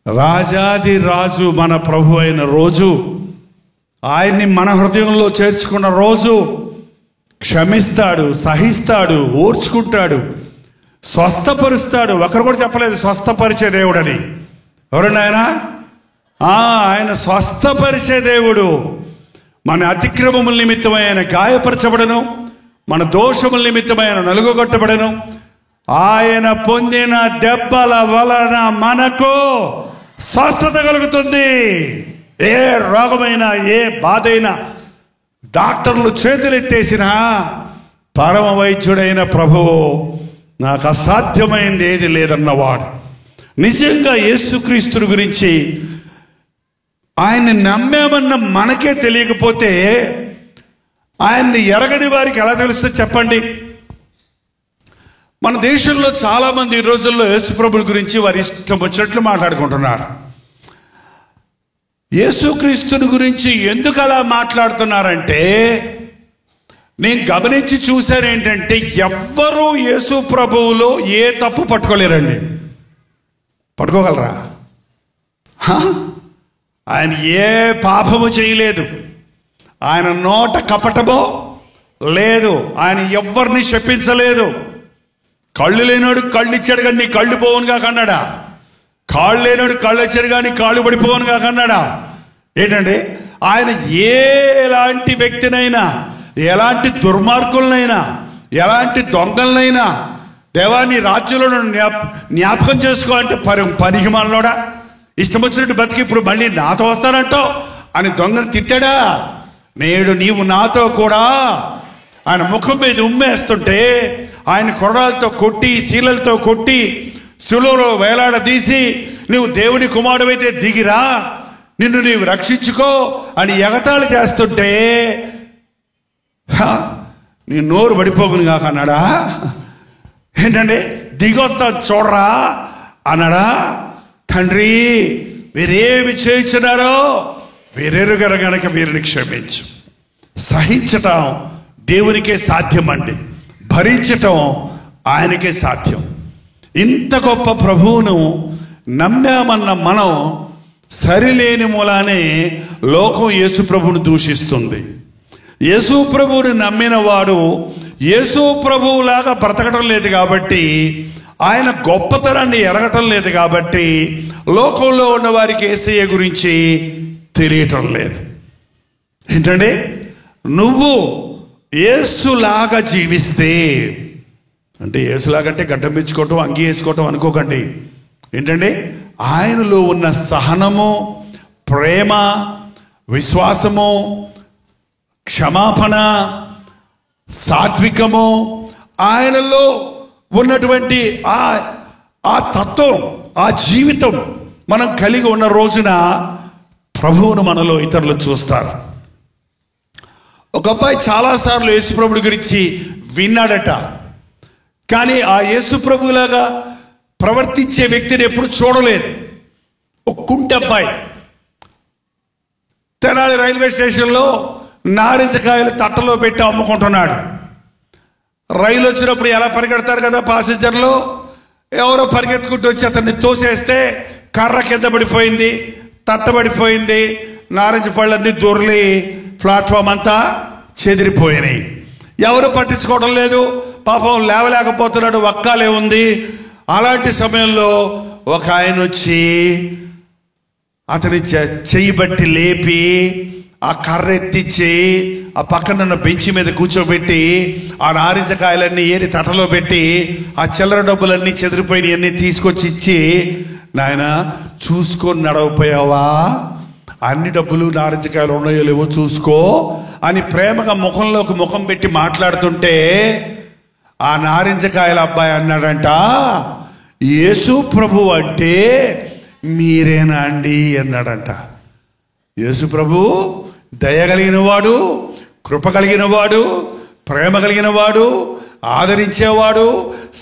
రాజాది రాజు మన ప్రభు అయిన రోజు, ఆయన్ని మన హృదయంలో చేర్చుకున్న రోజు క్షమిస్తాడు, సహిస్తాడు, ఓర్చుకుంటాడు, స్వస్థపరుస్తాడు. ఒకరు కూడా చెప్పలేదు స్వస్థపరిచే దేవుడని. ఎవరండి ఆయన? ఆయన స్వస్థపరిచే దేవుడు. మన అతిక్రమముల నిమిత్తమై ఆయన గాయపరచబడను, మన దోషముల నిమిత్తమై ఆయన నలుగొట్టబడను. ఆయన పొందిన దెబ్బల వలన మనకు స్వస్థత కలుగుతుంది. ఏ రోగమైనా, ఏ బాధైనా డాక్టర్లు చేతులెత్తేసినా పరమ వైద్యుడైన ప్రభువు నాకు అసాధ్యమైంది ఏది లేదన్నవాడు. నిజంగా యేసుక్రీస్తుని గురించి ఆయన్ని నమ్మామన్న మనకే తెలియకపోతే ఆయన్ని ఎరగని వారికి ఎలా తెలుస్తుందో చెప్పండి. మన దేశంలో చాలామంది ఈ రోజుల్లో యేసు ప్రభువు గురించి వారి ఇష్టం వచ్చినట్లు మాట్లాడుకుంటున్నారు. యేసుక్రీస్తుని గురించి ఎందుకు అలా మాట్లాడుతున్నారంటే, నేను గమనించి చూశాను ఏంటంటే, ఎవ్వరూ యేసు ప్రభువులో ఏ తప్పు పట్టుకోలేరండి. పట్టుకోగలరా? ఆయన ఏ పాపము చేయలేదు. ఆయన నోట కపటమో లేదు. ఆయన ఎవరిని శపించలేదు. కళ్ళు లేనోడు కళ్ళు ఇచ్చాడు కానీ నీ కళ్ళు పోవునుగా కన్నాడా? కాళ్ళు లేనోడు కళ్ళు ఇచ్చాడు కానీ కాళ్ళు పడిపోవునుగా కన్నాడా? ఏంటంటే, ఆయన ఎలాంటి వ్యక్తినైనా, ఎలాంటి దుర్మార్గులనైనా, ఎలాంటి దొంగలనైనా, దేవాన్ని రాజ్యంలో జ్ఞాపకం చేసుకో అంటే పనికి మనలోడా ఇష్టం వచ్చినట్టు బతికి ఇప్పుడు మళ్ళీ నాతో వస్తానంటావు అని దొంగను తిట్టాడా? నేడు నీవు నాతో కూడా ఆయన ముఖం మీద ఉమ్మేస్తుంటే, ఆయన కొరడాలతో కొట్టి, శీలలతో కొట్టి, శిలువలో వేలాడదీసి నువ్వు దేవుని కుమారుడైతే దిగిరా, నిన్ను నీవు రక్షించుకో అని ఎగతాళి చేస్తుంటే నీ నోరు పడిపోకుని కాక అన్నాడా? ఏంటండి దిగొస్తా చూడరా అన్నాడా? తండ్రి వీరేమి చేయించున్నారో వీరెరుగర గనక వీరిని క్షమించు. సహించటం దేవునికే సాధ్యమండి, భరించటం ఆయనకే సాధ్యం. ఇంత గొప్ప ప్రభువును నమ్మామన్న మనం సరిలేని మూలానే లోకం యేసు ప్రభువును దూషిస్తుంది. యేసు ప్రభువుని నమ్మిన వాడు యేసు ప్రభువులాగా బ్రతకడం లేదు కాబట్టి, ఆయన గొప్పతనాన్ని ఎరగటం లేదు కాబట్టి లోకంలో ఉన్న వారికి యేసయ్య గురించి తెలియటం లేదు. ఏంటంటే నువ్వు యేసులాగా జీవిస్తే, అంటే యేసులాగంటే గడ్డం పెంచుకోవటం అంగి వేసుకోవటం అనుకోకండి. ఏంటంటే ఆయనలో ఉన్న సహనము, ప్రేమ, విశ్వాసము, క్షమాపణ, సాత్వికము, ఆయనలో ఉన్నటువంటి ఆ తత్వం, ఆ జీవితం మనం కలిగి ఉన్న రోజున ప్రభువును మనలో ఇతరులు చూస్తారు. ఒక అబ్బాయి చాలాసార్లు యేసుప్రభుడి గురించి విన్నాడట, కానీ ఆ యేసుప్రభులాగా ప్రవర్తించే వ్యక్తిని ఎప్పుడు చూడలేదు. ఒక కుంటి అబ్బాయి తెనాలి రైల్వే స్టేషన్లో నారింజకాయలు తట్టలో పెట్టి అమ్ముకుంటున్నాడు. రైలు వచ్చినప్పుడు ఎలా పరిగెడతారు కదా పాసెంజర్లు, ఎవరో పరిగెత్తుకుంటూ వచ్చి అతన్ని తోసేస్తే కర్ర కింద పడిపోయింది, తట్టబడిపోయింది, నారింజ పళ్ళన్నీ దొర్లి ప్లాట్ఫామ్ అంతా చెదిరిపోయినాయి. ఎవరు పట్టించుకోవడం లేదు, పాపం లేవలేకపోతున్నాడు, వక్కాలే ఉంది. అలాంటి సమయంలో ఒక ఆయన వచ్చి అతని చెయ్యి బట్టి లేపి ఆ కర్ర ఎత్తిచ్చి ఆ పక్కన బెంచి మీద కూర్చోబెట్టి ఆ నారింజకాయలన్నీ ఏరి తటలో పెట్టి ఆ చిల్లర డబ్బులన్నీ చెదిరిపోయినవన్నీ తీసుకొచ్చి ఇచ్చి, నాయన చూసుకొని నడవపోయావా, అన్ని డబ్బులు నారింజకాయలు ఉన్నాయో లేవో చూసుకో అని ప్రేమగా ముఖంలోకి ముఖం పెట్టి మాట్లాడుతుంటే ఆ నారింజకాయల అబ్బాయి అన్నాడంట, యేసు ప్రభు అంటే మీరేనా అండి అన్నాడంట. యేసు ప్రభు దయ కలిగిన వాడు, కృప కలిగిన వాడు, ప్రేమ కలిగిన వాడు, ఆదరించేవాడు,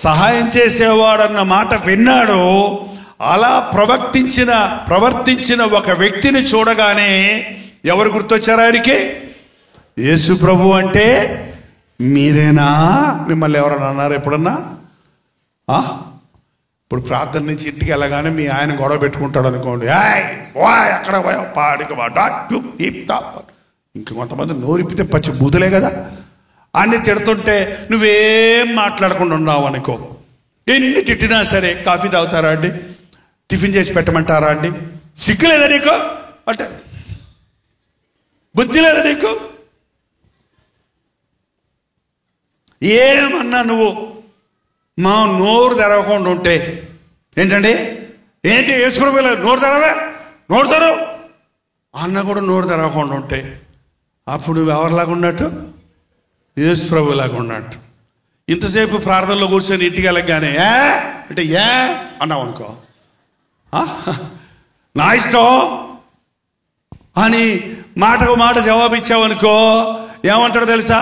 సహాయం చేసేవాడు అన్న మాట విన్నాడు. అలా ప్రవర్తించిన ఒక వ్యక్తిని చూడగానే ఎవరు గుర్తొచ్చారు ఆయనకి? యేసు ప్రభు అంటే మీరేనా? మిమ్మల్ని ఎవరన్నా అన్నారు ఎప్పుడన్నా? ఇప్పుడు ప్రార్థన నుంచి ఇంటికి వెళ్ళగానే మీ ఆయన గొడవ పెట్టుకుంటాడు అనుకోండి, అక్కడ పాడికి ఇంక కొంతమంది నోరిపితే పచ్చి బూతులే కదా, అన్ని తిడుతుంటే నువ్వేం మాట్లాడకుండా ఉన్నావు అనుకో. ఎన్ని తిట్టినా సరే, కాఫీ తాగుతారా అండి, టిఫిన్ చేసి పెట్టమంటారా అండి, సిగ్గు లేదా నీకు అంటే, బుద్ధి లేదా నీకు, ఏమన్నా నువ్వు మా నోరు తెరవకుండా ఉంటే ఏంటండి, ఏంటి యేసుప్రభు నోరు తెరవే, నోరు తెరవు అన్న కూడా నోరు తెరవకుండా ఉంటే అప్పుడు నువ్వు ఎవరిలాగా ఉన్నట్టు? యేసుప్రభులాగా ఉన్నట్టు. ఇంతసేపు ప్రార్థనలో కూర్చొని ఇంటికి వెళ్ళగానే అంటే అన్నావు అనుకో, నా ఇష్టం అని మాటకు మాట జవాబు ఇచ్చావనుకో, ఏమంటాడో తెలుసా?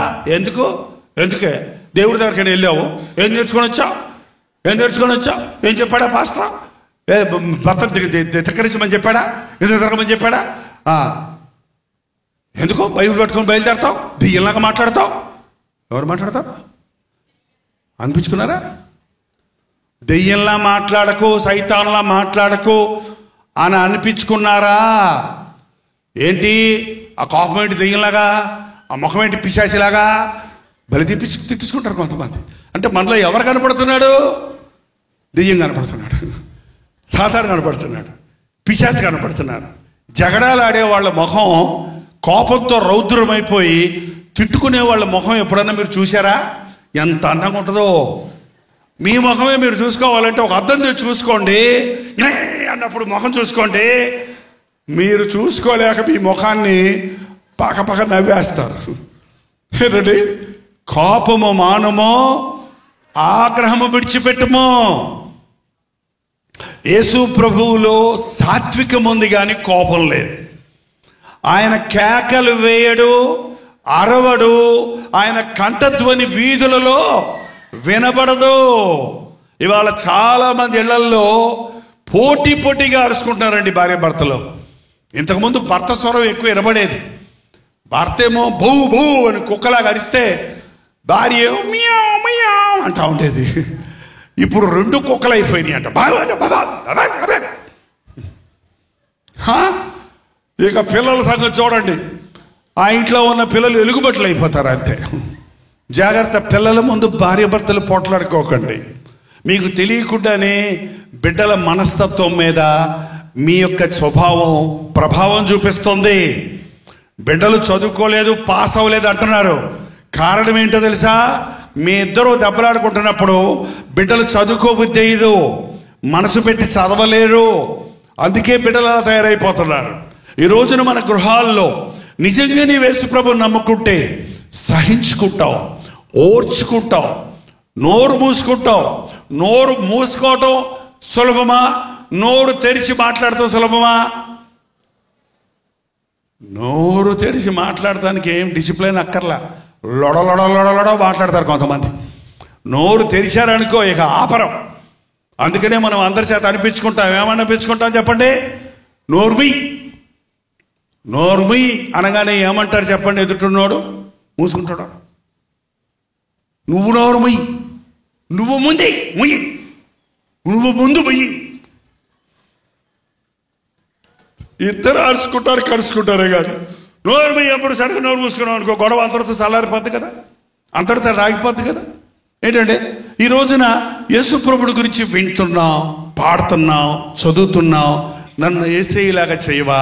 ఎందుకే దేవుడి దగ్గరికి వెళ్ళావు, ఏం నేర్చుకొని వచ్చావు, ఏం చెప్పాడా పాస్టర్? భర్త తిక్కరించమని చెప్పాడా, ఎదురు తిరగమని చెప్పాడా? ఎందుకు బైబిల్ పట్టుకొని బయలుదేరతావు, దెయ్యంలాగా మాట్లాడతావు? ఎవరు మాట్లాడతారు అనిపించుకున్నారా? దెయ్యంలా మాట్లాడకు, సైతాన్లా మాట్లాడకు అని అనిపించుకున్నారా? ఏంటి ఆ కోపం ఏంటి దెయ్యంలాగా, ఆ ముఖం ఏంటి పిశాచిలాగా? బలి తిట్టించుకుంటారు కొంతమంది. అంటే మనలో ఎవరు కనపడుతున్నాడు? దెయ్యం కనపడుతున్నాడు, సాతాను కనపడుతున్నాడు, పిశాచి కనపడుతున్నాడు. జగడాలు ఆడే వాళ్ళ ముఖం కోపంతో రౌద్రమైపోయి తిట్టుకునే వాళ్ళ ముఖం ఎప్పుడన్నా మీరు చూసారా? ఎంత అందంగా ఉంటుందో. మీ ముఖమే మీరు చూసుకోవాలంటే ఒక అద్దం తెచ్చి చూసుకోండి, అన్నప్పుడు ముఖం చూసుకోండి. మీరు చూసుకోలేక మీ ముఖాన్ని పక్క నవ్వేస్తారు. ఏంటండి? కోపము మానమో, ఆగ్రహము విడిచిపెట్టుమో. యేసు ప్రభువులో సాత్వికం ఉంది కానీ కోపం లేదు. ఆయన కేకలు వేయడు, అరవడు, ఆయన కంఠధ్వని వీధులలో వినబడదు. ఇవాళ చాలా మంది ఇళ్లల్లో పోటీగా అరుచుకుంటున్నారండి భార్య భర్తలో. ఇంతకుముందు భర్త స్వరం ఎక్కువ వినబడేది. భర్త ఏమో బౌ బౌ అని కుక్కలాగా అరిస్తే భార్య మియావ్ మియావ్ అంటా ఉండేది. ఇప్పుడు 2 కుక్కలు అయిపోయినాయి అంట. ఇక పిల్లల సంగతి చూడండి. ఆ ఇంట్లో ఉన్న పిల్లలు ఎలుగుబట్లు అయిపోతారు అంతే. జాగ్రత్త, పిల్లల ముందు భార్య భర్తలు పోట్లాడుకోకండి. మీకు తెలియకుండానే బిడ్డల మనస్తత్వం మీద మీ యొక్క స్వభావం ప్రభావం చూపిస్తుంది. బిడ్డలు చదువుకోలేదు, పాస్ అవ్వలేదు అంటున్నారు. కారణం ఏంటో తెలుసా? మీ ఇద్దరు దెబ్బలాడుకుంటున్నప్పుడు బిడ్డలు చదువుకోబుద్ధి అయ్యదు, మనసు పెట్టి చదవలేరు. అందుకే బిడ్డలు అలా తయారైపోతున్నారు. ఈ రోజున మన గృహాల్లో నిజంగా నీ యేసు ప్రభువుని నమ్ముకుంటే సహించుకుంటావు, ఓర్చుకుంటావు, నోరు మూసుకుంటావు. నోరు మూసుకోవటం సులభమా? నోరు తెరిచి మాట్లాడటం సులభమా? నోరు తెరిచి మాట్లాడటానికి ఏం డిసిప్లిన్ అక్కర్లా. లొడలొడ మాట్లాడతారు కొంతమంది. నోరు తెరిచారనుకో ఇక ఆపరం. అందుకనే మనం అందరి చేత అనిపించుకుంటాం. ఏమని అనిపించుకుంటాం చెప్పండి? నోర్మి అనగానే ఏమంటారు చెప్పండి? ఎదుటిన్నోడు మూసుకుంటాడు. నువ్వు నోర్మి, నువ్వు ముందు ముయ్యి, నువ్వు ముందు ముయ్యి. ఇద్దరు అరుచుకుంటారు, కరుచుకుంటారే కాదు. నోరు మీ ఎప్పుడు సరిగ్గా నోరు మూసుకున్నాం అనుకో, గొడవ అంతటితో చల్లారిపోద్ది కదా, అంతటితో రాగిపోద్ది కదా. ఏంటంటే ఈ రోజున యేసు ప్రభువుడి గురించి వింటున్నాం, పాడుతున్నాం, చదువుతున్నాం. నన్ను యేసయ్యలాగా చేయవా,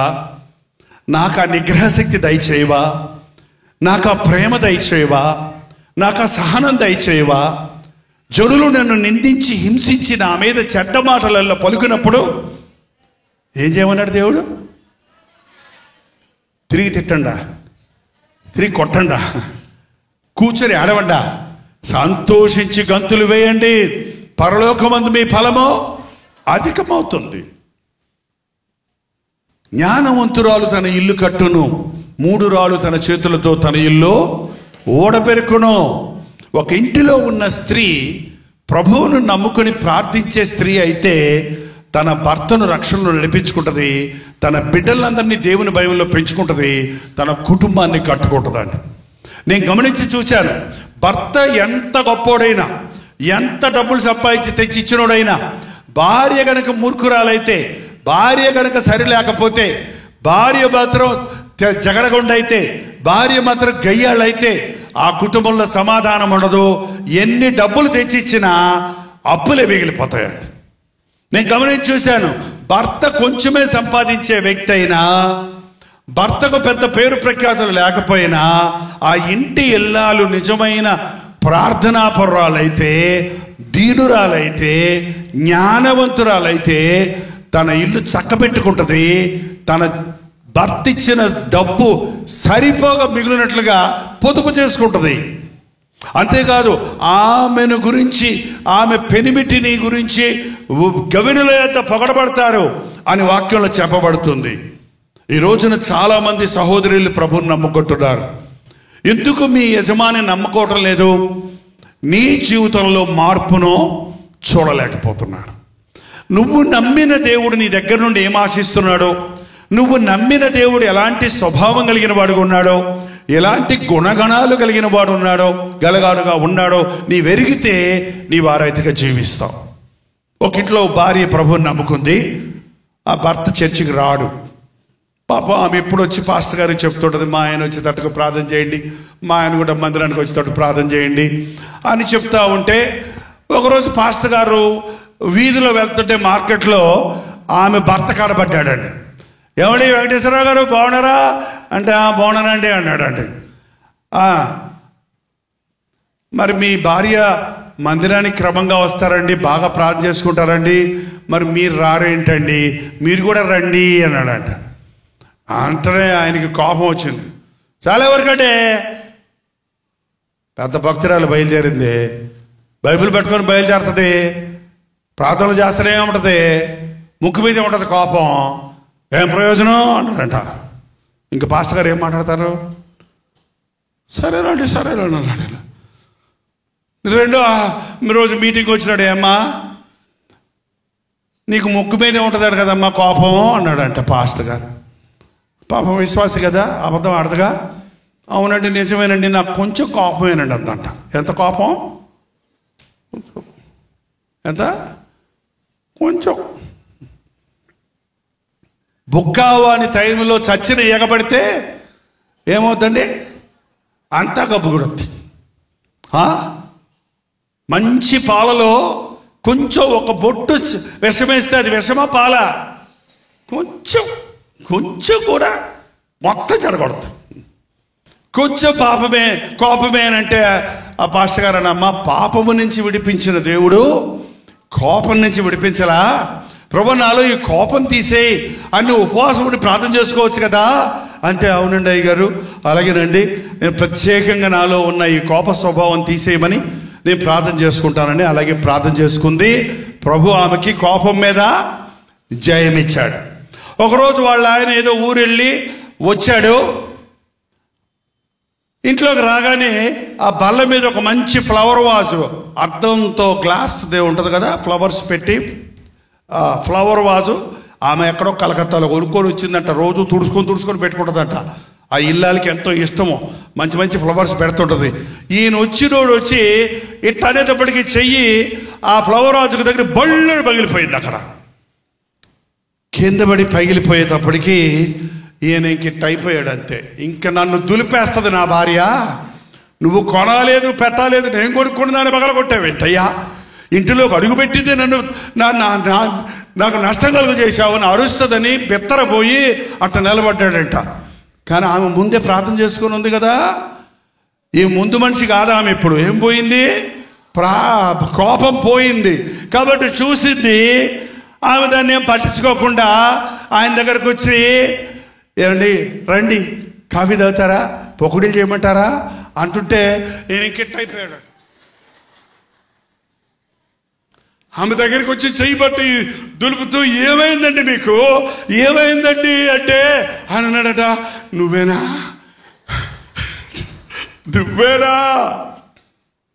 నాకు ఆ నిగ్రహశక్తి దయచేయవా, నాకు ఆ ప్రేమ దయచేయవా, నాకు ఆ సహనం దయచేయవా. జనులు నన్ను నిందించి హింసించి నా మీద చెడ్డ మాటలలో పలుకున్నప్పుడు ఏం చేయమన్నాడు దేవుడు? తిరిగి తిట్టండా, తిరిగి కొట్టండా, కూర్చొని ఆడవండా, సంతోషించి గంతులు వేయండి, పరలోకమందు మీ ఫలము అధికమవుతుంది. జ్ఞానవంతురాలు తన ఇల్లు కట్టును, 3 రాళ్ళు తన చేతులతో తన ఇల్లు ఓడబెరుకును. ఒక ఇంటిలో ఉన్న స్త్రీ ప్రభువును నమ్ముకొని ప్రార్థించే స్త్రీ అయితే తన భర్తను రక్షణలో నడిపించుకుంటుంది, తన బిడ్డలందరినీ దేవుని భయంలో పెంచుకుంటుంది, తన కుటుంబాన్ని కట్టుకుంటుందండి. నేను గమనించి చూశాను. భర్త ఎంత గొప్పోడైనా, ఎంత డబ్బులు సంపాదించి తెచ్చి ఇచ్చినోడైనా, భార్య గనక మూర్ఖురాలైతే, భార్య గనక సరి లేకపోతే, భార్య మాత్రం జగడగొండైతే, భార్య మాత్రం గయ్యాళ్ళైతే ఆ కుటుంబంలో సమాధానం ఉండదు. ఎన్ని డబ్బులు తెచ్చిచ్చినా అప్పులే మిగిలిపోతాయండి. నేను గమనించి చూశాను. భర్త కొంచెమే సంపాదించే వ్యక్తి అయినా, భర్తకు పెద్ద పేరు ప్రఖ్యాతులు లేకపోయినా, ఆ ఇంటి ఇల్లాలు నిజమైన ప్రార్థనాపరురాలైతే, దీనురాలైతే, జ్ఞానవంతురాలైతే తన ఇల్లు చక్కబెట్టుకుంటుంది. తన భర్త ఇచ్చిన డబ్బు సరిపోగా మిగిలినట్లుగా పొదుపు చేసుకుంటుంది. అంతేకాదు ఆమెను గురించి, ఆమె పెనిమిటిని గురించి గవినుల యొక్క పొగడబడతారు అని వాక్యంలో చెప్పబడుతుంది. ఈ రోజున చాలామంది సహోదరులు ప్రభువుని నమ్ముకుంటున్నారు. ఎందుకు మీ యజమాని నమ్ముకోవటం లేదు? నీ జీవితంలో మార్పును చూడలేకపోతున్నారు. నువ్వు నమ్మిన దేవుడు నీ దగ్గర నుండి ఏం ఆశిస్తున్నాడో, నువ్వు నమ్మిన దేవుడు ఎలాంటి స్వభావం కలిగిన వాడుగా ఉన్నాడో, ఎలాంటి గుణగణాలు కలిగిన వాడు గలగాడుగా ఉన్నాడో నీవెరిగితే నీవు ఆ రీతిగా జీవిస్తావు. ఒక ఇంట్లో భార్య ప్రభువుని నమ్ముకుంది. ఆ భర్త చర్చికి రాడు. పాపం ఆమె ఎప్పుడు వచ్చి పాస్టర్ గారికి చెప్తుంటుంది, మా ఆయన వచ్చి తట్టుకు ప్రార్థన చేయండి, మా ఆయన కూడా మందిరానికి వచ్చి తట్టు ప్రార్థన చేయండి అని చెప్తా ఉంటే, ఒకరోజు పాస్టర్ గారు వీధిలో వెళ్తుంటే మార్కెట్లో ఆమె భర్త కనబడ్డాడండి. ఏమండి వెంకటేశ్వరరావు గారు బాగున్నారా అంటే, బాగున్నానండి అన్నాడండి. మరి మీ భార్య మందిరానికి క్రమంగా వస్తారండి, బాగా ప్రార్థన చేసుకుంటారండి, మరి మీరు రారేంటండి, మీరు కూడా రండి అన్నాడంట. అంటనే ఆయనకి కోపం వచ్చింది. చాలా ఎవరికంటే పెద్ద భక్తురాలు బయలుదేరింది, బైబిల్ పెట్టుకొని బయలుదేరుతుంది. ప్రార్థనలు చేస్తూనే ఉంటుంది, ముక్కు మీద ఉంటుంది కోపం. ఏం ప్రయోజనం అంటారంట. ఇంకా పాస్టర్ గారు ఏం మాట్లాడతారు? సరేనండి అన్నాడు. రోజు మీటింగ్కి వచ్చినాడు, ఏమ్మా నీకు ముక్కు మీదే ఉంటుంది కదమ్మా కోపం అన్నాడంట పాస్టర్ గారు. పాపం విశ్వాసి కదా, అబద్ధం ఆడదుగా. అవునండి నిజమేనండి, నాకు కొంచెం కోపమేనండి అందంట. ఎంత కోపం? ఎంత? కొంచెం. బుక్కావాని టైంలో చచ్చిన ఎగబడితే ఏమవుతుంది? అంతా గబ్బుగుడొద్ది. మంచి పాలలో కొంచెం ఒక బొట్టు విషమేస్తే అది విషమా పాల? కొంచెం కూడా మొత్తం చెడగొడదు. కొంచెం కోపమే అంటే ఆ పాస్టర్ గారు అన్నమ్మ, పాపము నుంచి విడిపించిన దేవుడు కోపం నుంచి విడిపించలా? ప్రభు నాలో ఈ కోపం తీసేయి అని ఉపవాసం ఉండి ప్రార్థన చేసుకోవచ్చు కదా అంటే, అవునండి అయ్య గారు అలాగేనండి, నేను ప్రత్యేకంగా నాలో ఉన్న ఈ కోప స్వభావం తీసేయమని నేను ప్రార్థన చేసుకుంటానని అలాగే ప్రార్థన చేసుకుంది. ప్రభు ఆమెకి కోపం మీద జయమిచ్చాడు. ఒకరోజు వాళ్ళ ఆయన ఏదో ఊరెళ్ళి వచ్చాడు. ఇంట్లోకి రాగానే ఆ బల్ల మీద ఒక మంచి ఫ్లవర్ వాజు, అద్దంతో గ్లాస్దే ఉంటుంది కదా, ఫ్లవర్స్ పెట్టి ఫ్లవర్ వాజు ఆమె ఎక్కడో కలకత్తాలో కొనుక్కొని వచ్చిందంట. రోజు తుడుచుకొని పెట్టుకుంటుందంట. ఆ ఇల్లాలకి ఎంతో ఇష్టము, మంచి ఫ్లవర్స్ పెడుతుంటుంది. ఈయన వచ్చినోడు వచ్చి ఇట్ట అనేటప్పటికీ చెయ్యి ఆ ఫ్లవర్ వాజుకు దగ్గర బళ్ళు పగిలిపోయింది. అక్కడ కింద పడి పగిలిపోయేటప్పటికీ ఈయన ఇంకిట్ట అయిపోయాడు. అంతే, ఇంక నన్ను దులిపేస్తుంది నా భార్య. నువ్వు కొనలేదు పెట్టలేదు, నేను కొనుక్కున్న దాన్ని పగల కొట్టావేంటయ్యా, ఇంటిలోకి అడుగుపెట్టింది నన్ను నాకు నష్టం కలుగు చేశావు అని అరుస్తుందని బెత్తరపోయి అట్ట నిలబడ్డాడంట. కానీ ఆమె ముందే ప్రార్థన చేసుకుని ఉంది కదా. ఈ ముందు మనిషి కాదా ఆమె. ఇప్పుడు ఏం పోయింది? కోపం పోయింది. కాబట్టి చూసింది ఆమె దాన్ని ఏం పట్టించుకోకుండా ఆయన దగ్గరకు వచ్చి, ఏమండి రండి కాఫీ తాగుతారా, పొకుడీలు చేయమంటారా అంటుంటే ఈయన కిట్ అయిపోయాడు. ఆమె దగ్గరికి వచ్చి చెయ్యి పట్టి దులుపుతూ, ఏమైందండి మీకు, ఏమైందండి అంటే ఆయన అన్నాడట, నువ్వేనా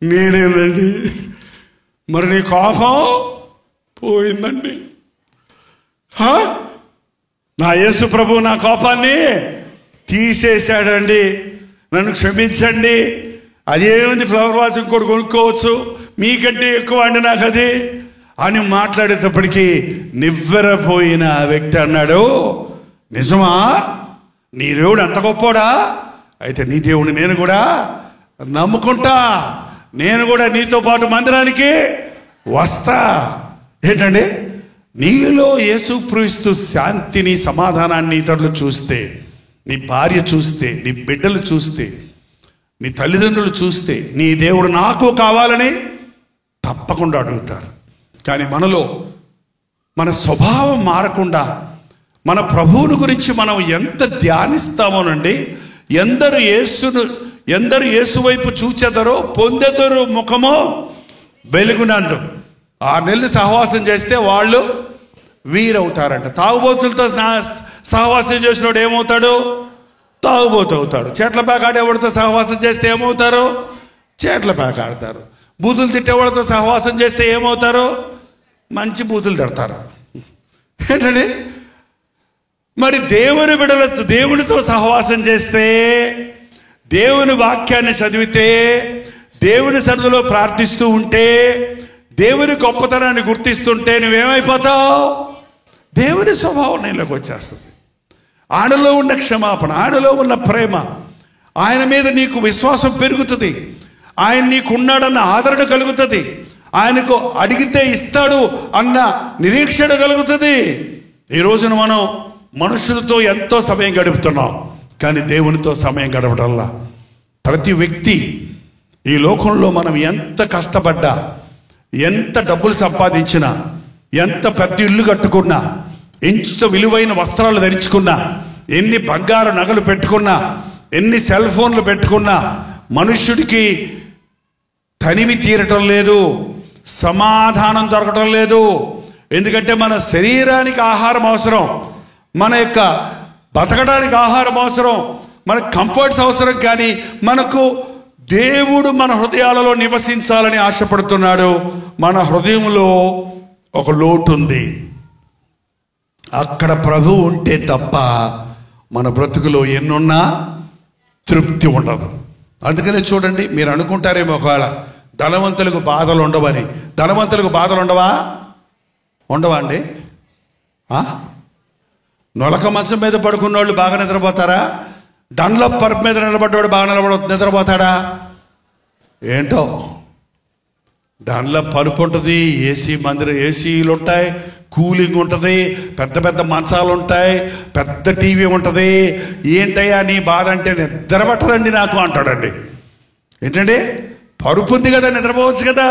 నేనేనండి. మరి నీ కోపం పోయిందండి. నా యేసు ప్రభు నా కోపాన్ని తీసేశాడండి, నన్ను క్షమించండి. అదేముంది, ఫ్లవర్ వాజ్ ఇంకోటి కొనుక్కోవచ్చు, మీకంటే ఎక్కువ అండి నాకు అది అని మాట్లాడేటప్పటికీ నివ్వెరపోయిన వ్యక్తి అన్నాడు, నిజమా? నీ దేవుడు అంత గొప్పోడా? అయితే నీ దేవుడిని నేను కూడా నమ్ముకుంటా, నేను కూడా నీతో పాటు మందిరానికి వస్తా. ఏంటండి, నీలో యేసుక్రీస్తు శాంతిని సమాధానాన్ని ఇతరులు చూస్తే, నీ భార్య చూస్తే, నీ బిడ్డలు చూస్తే, నీ తల్లిదండ్రులు చూస్తే, నీ దేవుడు నాకు కావాలని తప్పకుండా అడుగుతారు. కానీ మనలో మన స్వభావం మారకుండా మన ప్రభువుని గురించి మనం ఎంత ధ్యానిస్తామోనండి. ఎందరు యేసు వైపు చూచెదరో పొందెదరు ముఖమో వెలుగునందు. 6 నెలలు సహవాసం చేస్తే వాళ్ళు వీరవుతారంట. తాగుబోతులతో సహవాసం చేసినోడు ఏమవుతాడు? తాగుబోతు అవుతాడు. చేట్ల ప్యాక్ ఆడేవాడితో సహవాసం చేస్తే ఏమవుతారు? చేట్ల ప్యాక్ ఆడతారు. బూతులు తిట్టేవాడితో సహవాసం చేస్తే ఏమవుతారు? మంచి బూతులు తిడతారు. ఏంటండి, మరి దేవుని బిడ్డలతో దేవునితో సహవాసం చేస్తే, దేవుని వాక్యాన్ని చదివితే, దేవుని సన్నిధిలో ప్రార్థిస్తూ ఉంటే, దేవుని గొప్పతనాన్ని గుర్తిస్తుంటే నువ్వేమైపోతావు? దేవుని స్వభావం నీలోకి వచ్చేస్తుంది. ఆయనలో ఉన్న క్షమాపణ, ఆయనలో ఉన్న ప్రేమ, ఆయన మీద నీకు విశ్వాసం పెరుగుతుంది. ఆయన నీకున్నాడన్న ఆదరణ కలుగుతుంది. ఆయనకు అడిగితే ఇస్తాడు అన్న నిరీక్షణ కలుగుతుంది. ఈ రోజున మనం మనుషులతో ఎంతో సమయం గడుపుతున్నాం, కానీ దేవునితో సమయం గడపడంలా. ప్రతి వ్యక్తి ఈ లోకంలో మనం ఎంత కష్టపడ్డా, ఎంత డబ్బులు సంపాదించినా, ఎంత పెద్ద ఇల్లు కట్టుకున్నా, ఎంత విలువైన వస్త్రాలు ధరించుకున్నా, ఎన్ని బంగారు నగలు పెట్టుకున్నా, ఎన్ని సెల్ ఫోన్లు పెట్టుకున్నా, మనుష్యుడికి తనివి తీరటం లేదు, సమాధానం దొరకటం లేదు. ఎందుకంటే మన శరీరానికి ఆహారం అవసరం, మన యొక్క బతకడానికి ఆహారం అవసరం, మన కంఫర్ట్స్ అవసరం. కానీ మనకు దేవుడు మన హృదయాలలో నివసించాలని ఆశపడుతున్నాడు. మన హృదయంలో ఒక లోటు ఉంది. అక్కడ ప్రభు ఉంటే తప్ప మన బ్రతుకులో ఎన్నున్నా తృప్తి ఉండదు. అందుకనే చూడండి, మీరు అనుకుంటారేమో ఒకవేళ ధనవంతులకు బాధలు ఉండవని. ధనవంతులకు బాధలు ఉండవా? ఉండవా అండి? నొలక మంచం మీద పడుకున్న వాళ్ళు బాగా నిద్రపోతారా? డన్లప్ పరుపు మీద నిలబడ్డవాడు బాగా నిద్రపోతాడా? ఏంటో, డన్లప్ పరుపు ఉంటుంది, ఏసీలు ఉంటాయి, కూలింగ్ ఉంటుంది, పెద్ద పెద్ద మంచాలు ఉంటాయి, పెద్ద టీవీ ఉంటుంది. ఏంటయ్యా నీ బాధ అంటే, నిద్ర పట్టదండి నాకు అంటాడండి. ఏంటంటే, పరుపు ఉంది కదా నిద్రపోవచ్చు కదా,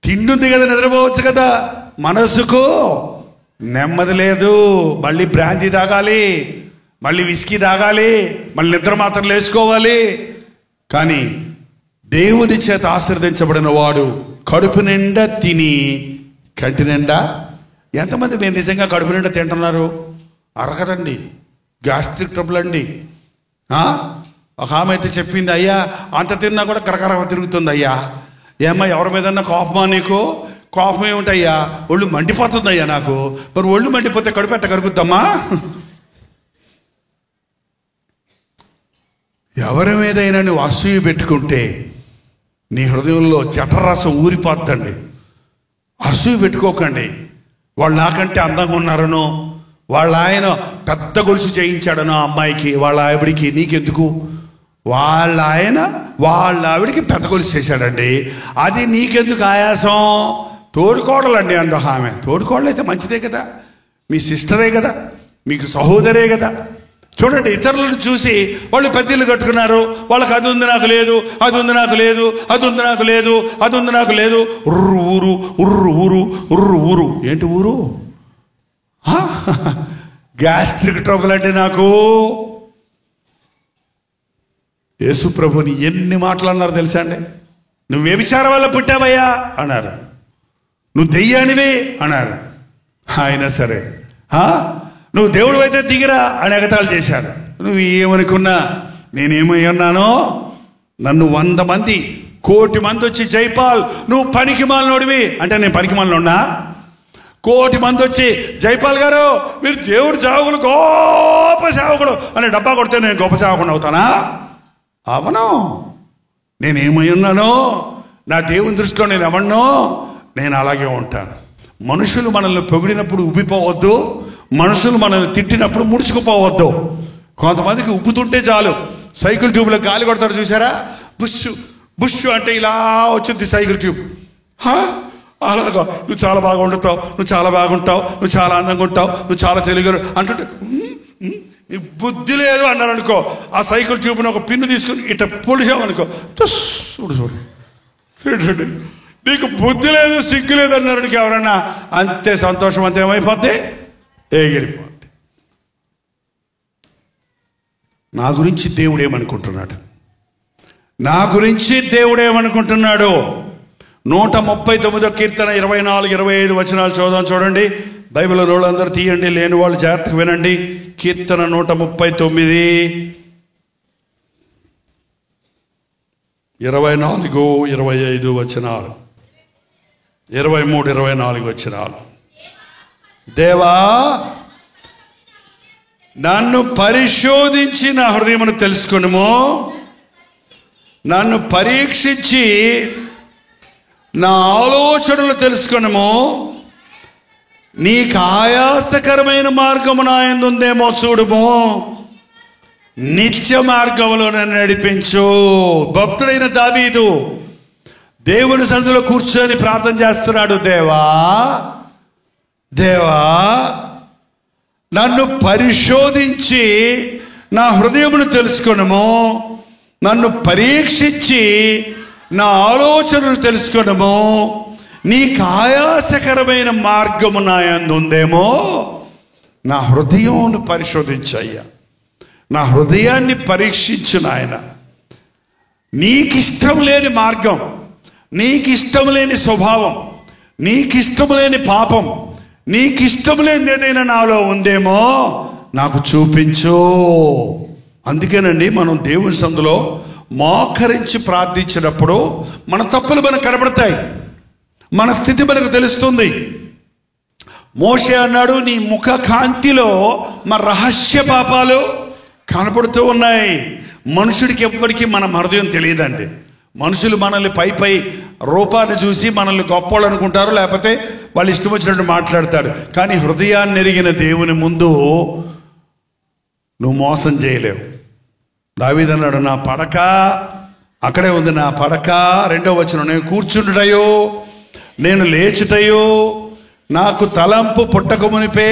తిండి ఉంది కదా నిద్రపోవచ్చు కదా. మనసుకు నెమ్మది లేదు. మళ్ళీ బ్రాంతి తాగాలి, మళ్ళీ విస్కీ తాగాలి, మళ్ళీ నిద్ర మాత్రం లేచుకోవాలి. కానీ దేవుని చేత ఆశీర్వదించబడిన వాడు కడుపు నిండా తిని కంటి నిండా. ఎంతమంది మీరు నిజంగా కడుపు నిండా తింటున్నారు? అరగదండి, గ్యాస్ట్రిక్ ట్రబుల్ అండి. ఒక ఆమె అయితే చెప్పింది, అయ్యా అంత తిన్నా కూడా కరకర తిరుగుతుంది అయ్యా. ఏమ్మా ఎవరి మీదన్నా కోపమా నీకు? కోపం ఏమిటయ్యా, ఒళ్ళు మండిపోతుందయ్యా నాకు. మరి ఒళ్ళు మండిపోతే కడుపు ఎట్ట కరుగుద్దమ్మా? ఎవరి మీదైనా నువ్వు అసూయ పెట్టుకుంటే నీ హృదయంలో జఠరరసం ఊరిపోద్దండి. అసూయ పెట్టుకోకండి. వాళ్ళు నాకంటే అందంగా ఉన్నారనో, వాళ్ళ ఆయన పెద్ద గొలుసు చేయించాడనో అమ్మాయికి, వాళ్ళ ఆవిడికి, నీకెందుకు? వాళ్ళ ఆయన వాళ్ళ ఆవిడికి పెద్ద గొలుసు చేశాడండి, అది నీకెందుకు ఆయాసం? తోడుకోడలండి అందుకు ఆమె. తోడుకోడలు అయితే మంచిదే కదా, మీ సిస్టరే కదా, మీకు సహోదరే కదా. చూడండి, ఇతరులను చూసి వాళ్ళు పెద్దలు కట్టుకున్నారు, వాళ్ళకి అది ఉంది నాకు లేదు, అది ఉంది నాకు లేదు, అది ఉంది నాకు లేదు, అది ఉంది నాకు లేదు. ఉర్రు ఊరు ఉర్రు ఊరు ఉర్రు ఊరు. ఏంటి ఊరు? గ్యాస్ట్రిక్ ట్రబుల్ అంటే నాకు. యేసు ప్రభుని ఎన్ని మాటలు అన్నారు తెలుసా అండి? నువ్వు వ్యభిచారం వల్ల పుట్టావయ్యా అన్నారు, నువ్వు దెయ్యానివే అన్నారు. అయినా సరే నువ్వు దేవుడు అయితే దిగిరా అని ఎగతాళి చేశారు. నువ్వు ఏమనుకున్నా నేనేమై ఉన్నానో, నన్ను 100 మంది 1,000,000 మంది వచ్చి జైపాల్ నువ్వు పనికి మాలినోడివి అంటే నేను పనికి మాలినోడినా? 1,000,000 మంది వచ్చి జైపాల్ గారు మీరు దేవుడు సేవకులు గొప్ప సేవకుడు అని డబ్బా కొడితే నేను గొప్ప సేవకుడు అవుతానా? అవను. నేనేమై ఉన్నానో, నా దేవుని దృష్టిలో నేను ఎవన్నో, నేను అలాగే ఉంటాను. మనుషులు మనల్ని పొగిడినప్పుడు ఉబ్బిపోవద్దు, మనుషులు మనల్ని తిట్టినప్పుడు ముడుచుకుపోవద్దు. కొంతమందికి ఉబ్బుతుంటే చాలు, సైకిల్ ట్యూబ్లో గాలి కొడతారు చూసారా? బుష్ బుష్ అంటే ఇలా వచ్చింది సైకిల్ ట్యూబ్. అలాగా నువ్వు చాలా బాగా వండుతావు, నువ్వు చాలా బాగుంటావు, నువ్వు చాలా అందంగా ఉంటావు, నువ్వు చాలా తెలుగు అంటుంటే బుద్ధి లేదు అన్నారు అనుకో, ఆ సైకిల్ ట్యూబ్ని ఒక పిన్ను తీసుకుని ఇట్లా పొడిచామనుకో, చూడు చూడు నీకు బుద్ధి లేదు సిగ్గు లేదు అన్నారు ఎవరన్నా, అంతే సంతోషం అంతే ఏమైపోద్ది, ఎగిరిపోద్ది. నా గురించి దేవుడు ఏమనుకుంటున్నాడు? నా గురించి దేవుడు ఏమనుకుంటున్నాడు? 139వ కీర్తన 24, 25 వచనాలు చదువుదాం. చూడండి, బైబిల్ రోళ్ళందరూ తీయండి, లేని వాళ్ళు జాగ్రత్తగా వినండి. కీర్తన 139, 24, 25 వచనాలు, 23, 24 వచనాలు. దేవా నన్ను పరిశోధించి నా హృదయమును తెలుసుకొనుము, నన్ను పరీక్షించి నా ఆలోచనలు తెలుసుకొనుము. నీకు ఆయాసకరమైన మార్గము నా యందు ఉందేమో చూడుము, నిత్య మార్గములో నన్ను నడిపించు. భక్తుడైన దావీదు దేవుని సన్నిధిలో కూర్చొని ప్రార్థన చేస్తున్నాడు. దేవా దేవా నన్ను పరిశోధించి నా హృదయమును తెలుసుకొనుము, నన్ను పరీక్షించి నా ఆలోచనలు తెలుసుకొనుము. నీకు ఆయాసకరమైన మార్గము నా యందు ఉందేమో, నా హృదయమును పరిశోధించయ్యా, నా హృదయాన్ని పరీక్షించు నాయన. నీకు ఇష్టం లేని మార్గం, నీకిష్టం లేని స్వభావం, నీకిష్టం లేని పాపం, నీకిష్టం లేని ఏదైనా నాలో ఉందేమో నాకు చూపించు. అందుకేనండి మనం దేవుని సందులో మోకరించి ప్రార్థించినప్పుడు మన తప్పులు మనకు కనబడతాయి, మన స్థితి మనకు తెలుస్తుంది. మోషే అన్నాడు, నీ ముఖ కాంతిలో మా రహస్య పాపాలు కనపడుతూ ఉన్నాయి. మనుషుడికి ఎవ్వడికి మన హృదయం తెలియదండి. మనుషులు మనల్ని పై రూపాన్ని చూసి మనల్ని గొప్పోళ్ళు అనుకుంటారు, లేకపోతే వాళ్ళు ఇష్టం వచ్చినట్టు మాట్లాడతాడు. కానీ హృదయాన్ని ఎరిగిన దేవుని ముందు నువ్వు మోసం చేయలేవు. దావీదు అన్నాడు, నా పడక అక్కడే ఉంది, నా పడక 2వ వచనం, నేను కూర్చుండుటయో నేను లేచుటయో నాకు తలంపు పుట్టక మునిపే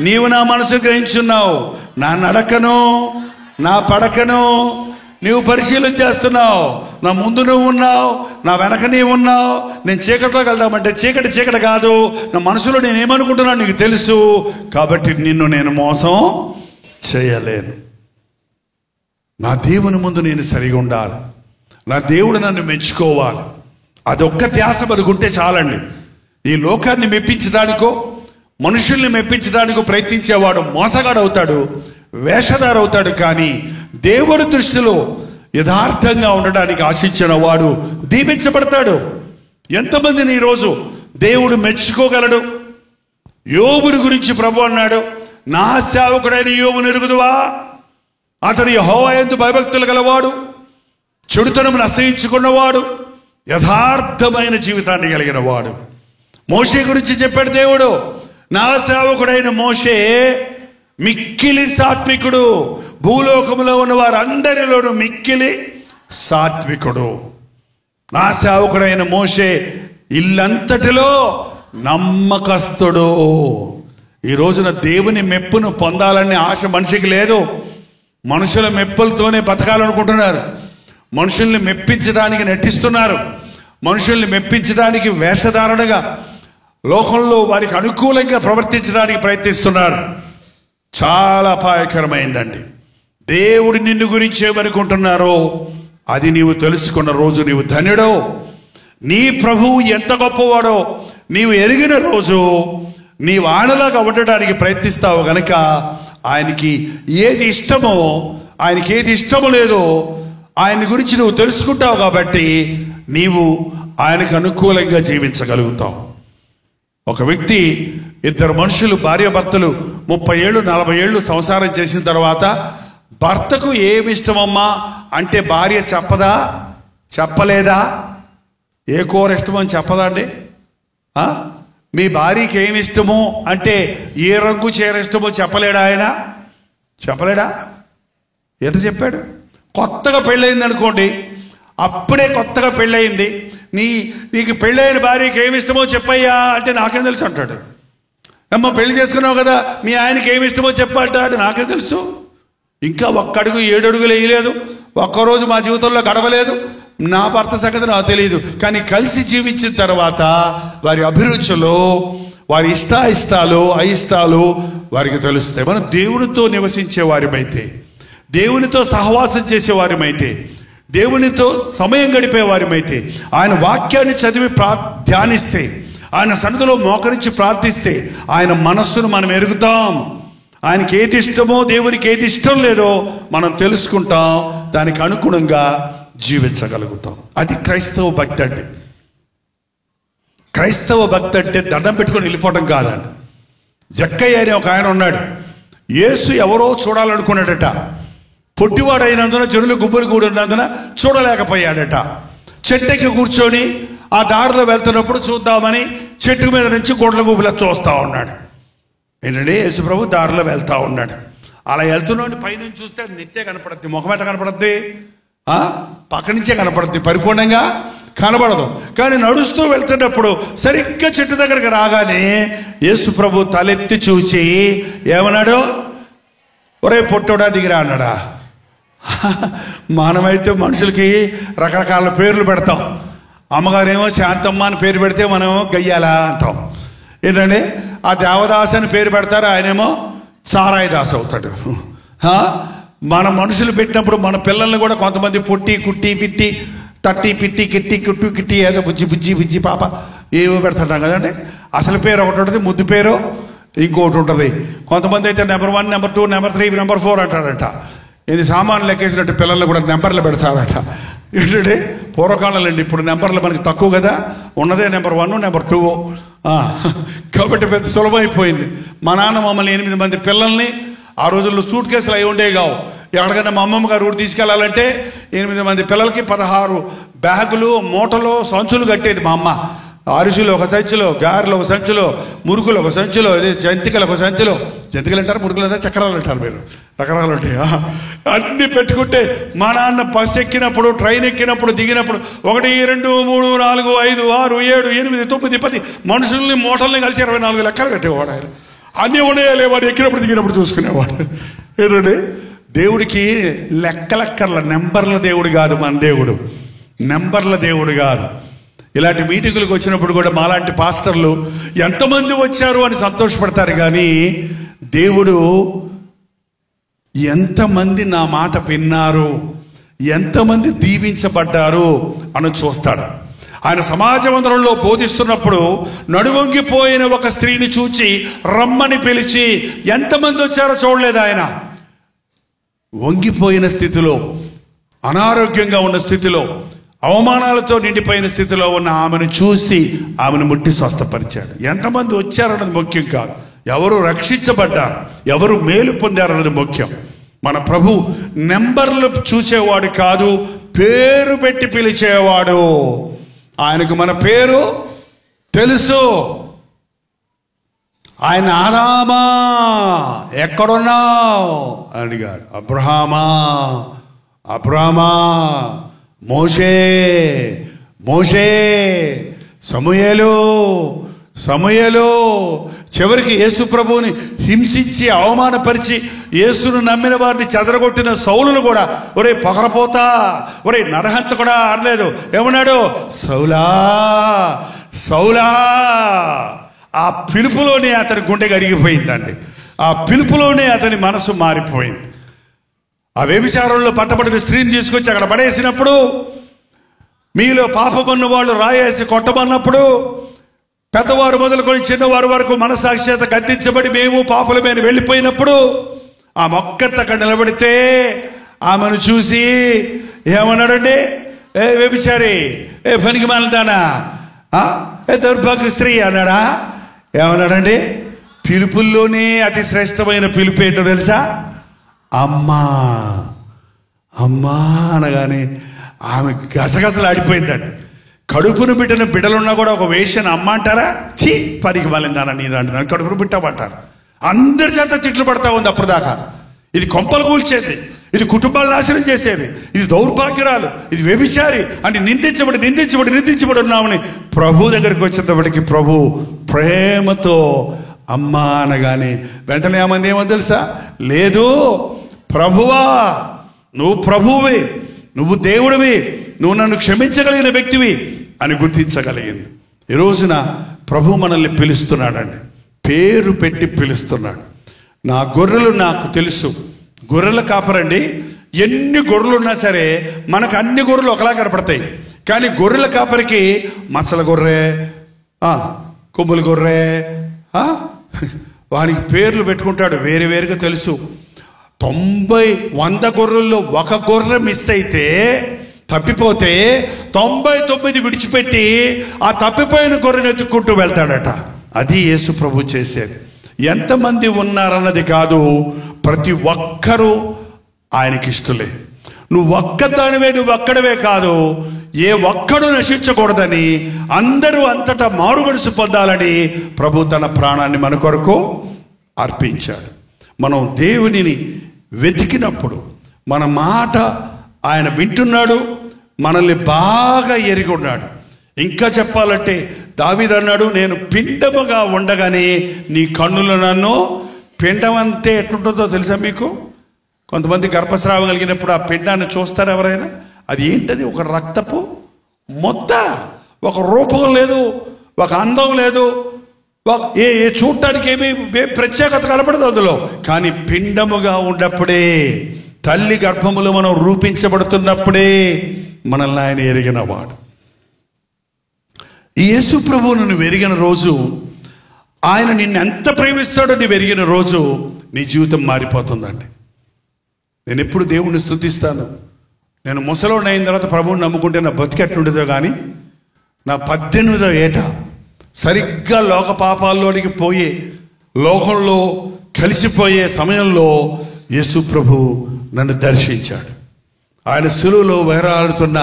నీవు నా మనసు గ్రహించున్నావు. నా నడకను నా పడకను నీవు పరిశీలన చేస్తున్నావు. నా ముందు నువ్వు ఉన్నావు, నా వెనక నీవు ఉన్నావు. నేను చీకటిలోకి వెళ్దామంటే చీకటి కాదు, నా మనసులో నేనేమనుకుంటున్నాను నీకు తెలుసు. కాబట్టి నిన్ను నేను మోసం చేయలేను. నా దేవుని ముందు నేను సరిగా ఉండాలి, నా దేవుడు నన్ను మెచ్చుకోవాలి. అదొక్క ధ్యాస బతుకుంటే చాలండి. ఈ లోకాన్ని మెప్పించడానికో మనుషుల్ని మెప్పించడానికో ప్రయత్నించేవాడు మోసగాడవుతాడు, వేషధారవుతాడు. కానీ దేవుడి దృష్టిలో యథార్థంగా ఉండడానికి ఆశించిన వాడు దీవించబడతాడు. ఎంతమందిని ఈరోజు దేవుడు మెచ్చుకోగలడు? యోబుని గురించి ప్రభు అన్నాడు, నా సేవకుడైన యోబును ఎరుగుదువా? అతడు యెహోవా యందు భయభక్తులు గలవాడు, చెడుతనమును అసహించుకున్నవాడు, యథార్థమైన జీవితాన్ని కలిగిన వాడు. మోషే గురించి చెప్పాడు దేవుడు, నా సేవకుడైన మోషే మిక్కిలి సాత్వికుడు, భూలోకములో ఉన్న వారందరిలోనూ మిక్కిలి సాత్వికుడు. నా సేవకుడైన మోషే ఇల్లంతటిలో నమ్మకస్తుడు. ఈ రోజున దేవుని మెప్పును పొందాలనే ఆశ మనిషికి లేదు. మనుషుల మెప్పులతోనే బతకాలనుకుంటున్నారు, మనుషుల్ని మెప్పించడానికి నటిస్తున్నారు, మనుషుల్ని మెప్పించడానికి వేషధారణగా లోకంలో వారికి అనుకూలంగా ప్రవర్తించడానికి ప్రయత్నిస్తున్నారు. చాలా అపాయకరమైందండి. దేవుడు నిన్ను గురించి ఏమనుకుంటున్నారో అది నీవు తెలుసుకున్న రోజు నీవు ధన్యుడో. నీ ప్రభువు ఎంత గొప్పవాడో నీవు ఎరిగిన రోజు నీవు ఆయనలాగా ఉండడానికి ప్రయత్నిస్తావు గనక ఆయనకి ఏది ఇష్టమో, ఆయనకి ఏది ఇష్టమో లేదో ఆయన గురించి నువ్వు తెలుసుకుంటావు. కాబట్టి నీవు ఆయనకు అనుకూలంగా జీవించగలుగుతావు. ఒక వ్యక్తి, 2 మనుషులు భార్యాభర్తలు 30 ఏళ్ళు 40 ఏళ్ళు సంసారం చేసిన తర్వాత భర్తకు ఏమి ఇష్టమమ్మా అంటే భార్య చెప్పదా? చెప్పలేదా? ఏ కూర ఇష్టమని చెప్పదా అండి? మీ భార్యకి ఏమి ఇష్టమో అంటే ఏ రంగు చీర ఇష్టమో చెప్పలేడా ఆయన? చెప్పలేడా? ఎట చెప్పాడు? కొత్తగా పెళ్ళయింది అనుకోండి, అప్పుడే కొత్తగా పెళ్ళయింది, నీకు పెళ్ళైన భార్యకి ఏమి ఇష్టమో చెప్పయ్యా అంటే నాకేం తెలుసు అంటాడు. అమ్మ పెళ్లి చేసుకున్నావు కదా, మీ ఆయనకి ఏమి ఇష్టమో చెప్పంటాడు, నాకేం తెలుసు. ఇంకా 1 అడుగు 7 అడుగులు వేయలేదు, ఒక్కరోజు మా జీవితంలో గడవలేదు, నా భర్త సంగతి నాకు తెలియదు. కానీ కలిసి జీవించిన తర్వాత వారి అభిరుచులు, వారి ఇష్టాలు అయిష్టాలు వారికి తెలుస్తాయి. మనం దేవునితో నివసించే వారిమైతే, దేవునితో సహవాసం చేసేవారిమైతే, దేవునితో సమయం గడిపే వారిమైతే, ఆయన వాక్యాన్ని చదివి ధ్యానిస్తే, ఆయన సన్నిధిలో మోకరించి ప్రార్థిస్తే ఆయన మనస్సును మనం ఎరుగుతాం. ఆయనకి ఏది ఇష్టమో దేవునికి ఏది ఇష్టం లేదో మనం తెలుసుకుంటాం, దానికి అనుగుణంగా జీవించగలుగుతాం. అది క్రైస్తవ భక్తి అండి. క్రైస్తవ భక్తి అంటే దండం పెట్టుకొని వెళ్ళిపోవటం కాదండి. జక్కయ్య అనే ఒక ఆయన ఉన్నాడు. యేసు ఎవరో చూడాలనుకున్నాడట. పొట్టివాడైనందున జనులు గుంపులు కూడినందున చూడలేకపోయాడట. చెట్టెక్కి కూర్చొని ఆ దారిలో వెళ్తున్నప్పుడు చూద్దామని చెట్టు మీద నుంచి గొడ్ల గుంపులా చూస్తూ ఉన్నాడు. ఏంటంటే యేసు ప్రభు దారిలో వెళ్తూ ఉన్నాడు. అలా వెళ్తున్నాడు, పైనుంచి చూస్తే నెత్తే కనపడుద్ది, ముఖం ఎట్ట కనపడుద్ది? పక్క నుంచే కనపడుద్ది, పరిపూర్ణంగా కనబడదు. కానీ నడుస్తూ వెళ్తున్నప్పుడు సరిగ్గా చెట్టు దగ్గరికి రాగానే యేసు ప్రభు తలెత్తి చూచి ఏమన్నాడు? ఒరే పొట్టోడా దిగిరా అన్నాడా? మనమైతే మనుషులకి రకరకాల పేర్లు పెడతాం. అమ్మగారేమో శాంతమ్మ అని పేరు పెడితే మనమేమో గయ్యాలా అంటాం. ఏంటంటే ఆ దేవదాస్ అని పేరు పెడతారు, ఆయనేమో సారాయి దాస్ అవుతాడు. మన మనుషులు పెట్టినప్పుడు మన పిల్లల్ని కూడా కొంతమంది పొట్టి కుట్టి పిట్టి తట్టి పిట్టి కిట్టి కుట్టు కిట్టి ఏదో బుజ్జి బుజ్జి బుజ్జి పాప ఏవో పెడుతుంటాం కదండి. అసలు పేరు ఒకటి ఉంటుంది, ముద్దు పేరు ఇంకొకటి ఉంటుంది. కొంతమంది అయితే నెంబర్ 1, నెంబర్ 2, నెంబర్ 3, నెంబర్ 4 అంటాడట. ఇది సామాన్లు లెక్కేసినట్టు పిల్లలు కూడా నెంబర్లు పెడతారట. ఏంటంటే పూర్వకాలండి, ఇప్పుడు నెంబర్లు మనకి తక్కువ కదా, ఉన్నదే నెంబర్ 1, నెంబర్ 2. కాబట్టి పెద్ద సులభమైపోయింది. మా నాన్న మమ్మల్ని 8 మంది పిల్లల్ని, ఆ రోజుల్లో సూట్ కేసులు అవి ఉండేవి కావు. ఎక్కడికైనా మా అమ్మమ్మ గారు ఊరు తీసుకెళ్లాలంటే 8 మంది పిల్లలకి 16 బ్యాగులు, మూటలు, సంచులు కట్టేది మా అమ్మ. అరిసెలు ఒక సంచిలో, గారెలు ఒక సంచిలో, మురుకులు ఒక సంచిలో, జంతికలు ఒక సంచిలో. జంతికలు అంటారు, మురుకులు అంటారు, చక్రాలు అంటారు, మీరు రకరకాలు ఉంటాయి. అన్నీ పెట్టుకుంటే మా నాన్న బస్సు ఎక్కినప్పుడు, ట్రైన్ ఎక్కినప్పుడు, దిగినప్పుడు 1, 2, 3, 4, 5, 6, 7, 8, 9, 10 మనుషుల్ని మూటల్ని కలిసి 24 లెక్కలు కట్టేవాడు ఆయన. అన్నీ ఉన్నాయా లేవాడు, ఎక్కినప్పుడు దిగినప్పుడు చూసుకునేవాడు. ఏంటంటే దేవుడికి లెక్కలెక్కర్ల, నెంబర్ల దేవుడు కాదు మన దేవుడు, నెంబర్ల దేవుడు కాదు. ఇలాంటి మీటింగులకు వచ్చినప్పుడు కూడా మాలాంటి పాస్టర్లు ఎంతమంది వచ్చారు అని సంతోషపడతారు, కానీ దేవుడు ఎంతమంది నా మాట విన్నారు, ఎంతమంది దీవించబడ్డారు అని చూస్తాడు. ఆయన సమాజ మందిరంలో బోధిస్తున్నప్పుడు నడువంగిపోయిన ఒక స్త్రీని చూచి రమ్మని పిలిచి ఎంతమంది వచ్చారో చూడలేదు. ఆయన వంగిపోయిన స్థితిలో, అనారోగ్యంగా ఉన్న స్థితిలో, అవమానాలతో నిండిపోయిన స్థితిలో ఉన్న ఆమెను చూసి ఆమెను ముట్టి స్వస్థపరిచాడు. ఎంతమంది వచ్చారన్నది ముఖ్యం కాదు, ఎవరు రక్షించబడ్డారు, ఎవరు మేలు పొందారన్నది ముఖ్యం. మన ప్రభు నెంబర్లు చూసేవాడు కాదు, పేరు పెట్టి పిలిచేవాడు. ఆయనకు మన పేరు తెలుసు. ఆయన ఆదామా ఎక్కడున్నావు అడిగాడు. అబ్రహామా, అబ్రహామా, మోషే, మోషే, సమూయేలు, సమూయేలు. చివరికి యేసు ప్రభువుని హింసించి అవమానపరిచి యేసును నమ్మిన వారిని చెదరగొట్టిన సౌలును కూడా ఒరే పొగరపోతా, ఒరే నరహంతకుడా అనలేదు. ఏమన్నాడు? సౌలా, సౌలా. ఆ పిలుపులోనే అతని గుండె కరిగిపోయిందండి. ఆ పిలుపులోనే అతని మనసు మారిపోయింది. ఆ వ్యభిచారంలో పట్టబడిన స్త్రీని తీసుకొచ్చి అక్కడ పడేసినప్పుడు, మీలో పాపమన్న వాళ్ళు రాయేసి కొట్టమన్నప్పుడు, పెద్దవారు మొదలుకొని చిన్నవారు వరకు మనసాక్షిత గద్దించబడి మేము పాపలమైన వెళ్ళిపోయినప్పుడు, ఆ మొక్కత అక్కడ నిలబడితే ఆమెను చూసి ఏమన్నాడండి? ఏ వ్యభిచారి, ఏ పనికి మాలదానా, ఏ దౌర్భాగ్య స్త్రీ అన్నాడా? ఏమన్నాడండి? పిలుపుల్లోనే అతి శ్రేష్టమైన పిలుపు ఏంటో తెలుసా? అమ్మా. అమ్మా అనగానే ఆమె గసగసలు ఆడిపోయిందండి. కడుపును బిడ్డన బిడ్డలున్నా కూడా ఒక వేషను అమ్మ అంటారా? చీ పనికి మళ్ళిందానా నేను అంటున్నాను. కడుపును బిట్టమంటారు. అందరి చేత తిట్లు పడతా ఉంది అప్పటిదాకా. ఇది కొంపలు కూల్చేది, ఇది కుటుంబాలు నాశనం చేసేది, ఇది దౌర్భాగ్యరాలు, ఇది వ్యభిచారి అని నిందించబడి నిందించబడి నిందించబడి ఉన్నామని ప్రభు దగ్గరికి వచ్చేటప్పటికి ప్రభు ప్రేమతో అమ్మా అనగానే వెంటనే ఏమంది? ఏమో తెలుసా? లేదు ప్రభువా, నువ్వు ప్రభువువి, నువ్వు దేవుడివి, నువ్వు నన్ను క్షమించగలిగిన వ్యక్తివి అని గుర్తించగలిగింది. ఈ రోజున ప్రభు మనల్ని పిలుస్తున్నాడండి, పేరు పెట్టి పిలుస్తున్నాడు. నా గొర్రెలు నాకు తెలుసు. గొర్రెల కాపరండి, ఎన్ని గొర్రెలు ఉన్నా సరే మనకు అన్ని గొర్రెలు ఒకలా కనపడతాయి. కానీ గొర్రెల కాపరికి మచ్చల గొర్రె, కొమ్ముల గొర్రె, వానికి పేర్లు పెట్టుకుంటాడు, వేరు వేరుగా తెలుసు. 100 గొర్రెల్లో ఒక గొర్రె మిస్ అయితే, తప్పిపోతే 99 విడిచిపెట్టి ఆ తప్పిపోయిన గొర్రెను ఎత్తుక్కుంటూ వెళ్తాడట. అది యేసు ప్రభు చేసేది. ఎంతమంది ఉన్నారన్నది కాదు, ప్రతి ఒక్కరూ ఆయనకి ఇష్టలే. నువ్వు ఒక్కదానివే, నువ్వు ఒక్కడవే కాదు, ఏ ఒక్కడు నశించకూడదని, అందరూ అంతటా మారుమనసు పొందాలని ప్రభు తన ప్రాణాన్ని మన కొరకు అర్పించాడు. మనం దేవునిని వెతికినప్పుడు మన మాట ఆయన వింటున్నాడు, మనల్ని బాగా ఎరిగి ఉన్నాడు. ఇంకా చెప్పాలంటే దావీదు అన్నాడు, నేను పిండముగా ఉండగానే నీ కన్నులు నన్ను. పిండం అంటే ఎట్లుంటుందో తెలుసా మీకు? కొంతమంది గర్భస్రావం కలిగినప్పుడు ఆ పిండాన్ని చూస్తారు ఎవరైనా? అది ఏంటది? ఒక రక్తపు మొత్త, ఒక రూపం లేదు, ఒక అందం లేదు, ఏ చూడటానికి ఏమీ ప్రత్యేకత కనపడదు అందులో. కానీ పిండముగా ఉన్నప్పుడే, తల్లి గర్భములో మనం రూపించబడుతున్నప్పుడే మనల్ని ఆయన ఎరిగినవాడు. ఈ యేసు ప్రభువును నువ్వు ఎరిగిన రోజు, ఆయన నిన్ను ఎంత ప్రేమిస్తాడో నువ్వు ఎరిగిన రోజు నీ జీవితం మారిపోతుందండి. నేను ఎప్పుడు దేవుణ్ణి స్తుతిస్తాను. నేను ముసలోడిని అయిన తర్వాత ప్రభువుని నమ్ముకుంటే నా బతికెట్లుండేదో కానీ, నా 18వ ఏట సరిగ్గా లోక పాపాల్లోనికి పోయి లోకంలో కలిసిపోయే సమయంలో యేసు ప్రభు నన్ను దర్శించాడు. ఆయన శిలువలో వేలాడుతున్న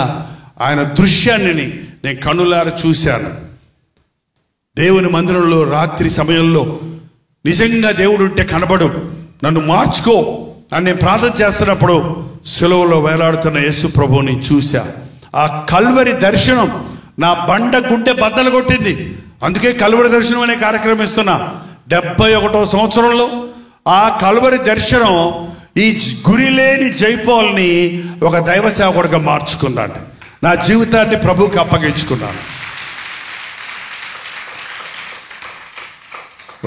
ఆయన దృశ్యాన్ని నేను కన్నులారా చూశాను. దేవుని మందిరంలో రాత్రి సమయంలో నిజంగా దేవుడు ఉంటే కనబడు, నన్ను మార్చుకో అని నేను ప్రార్థన చేస్తున్నప్పుడు శిలువలో వేలాడుతున్న యేసు ప్రభువుని చూశా. ఆ కల్వరి దర్శనం నా బండ గుండె బద్దలు కొట్టింది. అందుకే కల్వరి దర్శనం అనే కార్యక్రమం ఇస్తున్నా. 71వ సంవత్సరంలో ఆ కల్వరి దర్శనం ఈ గురిలేని జైపాల్ని ఒక దైవ సేవకుడిగా మార్చుకున్నాడు. నా జీవితాన్ని ప్రభువుకి అప్పగించుకున్నాను.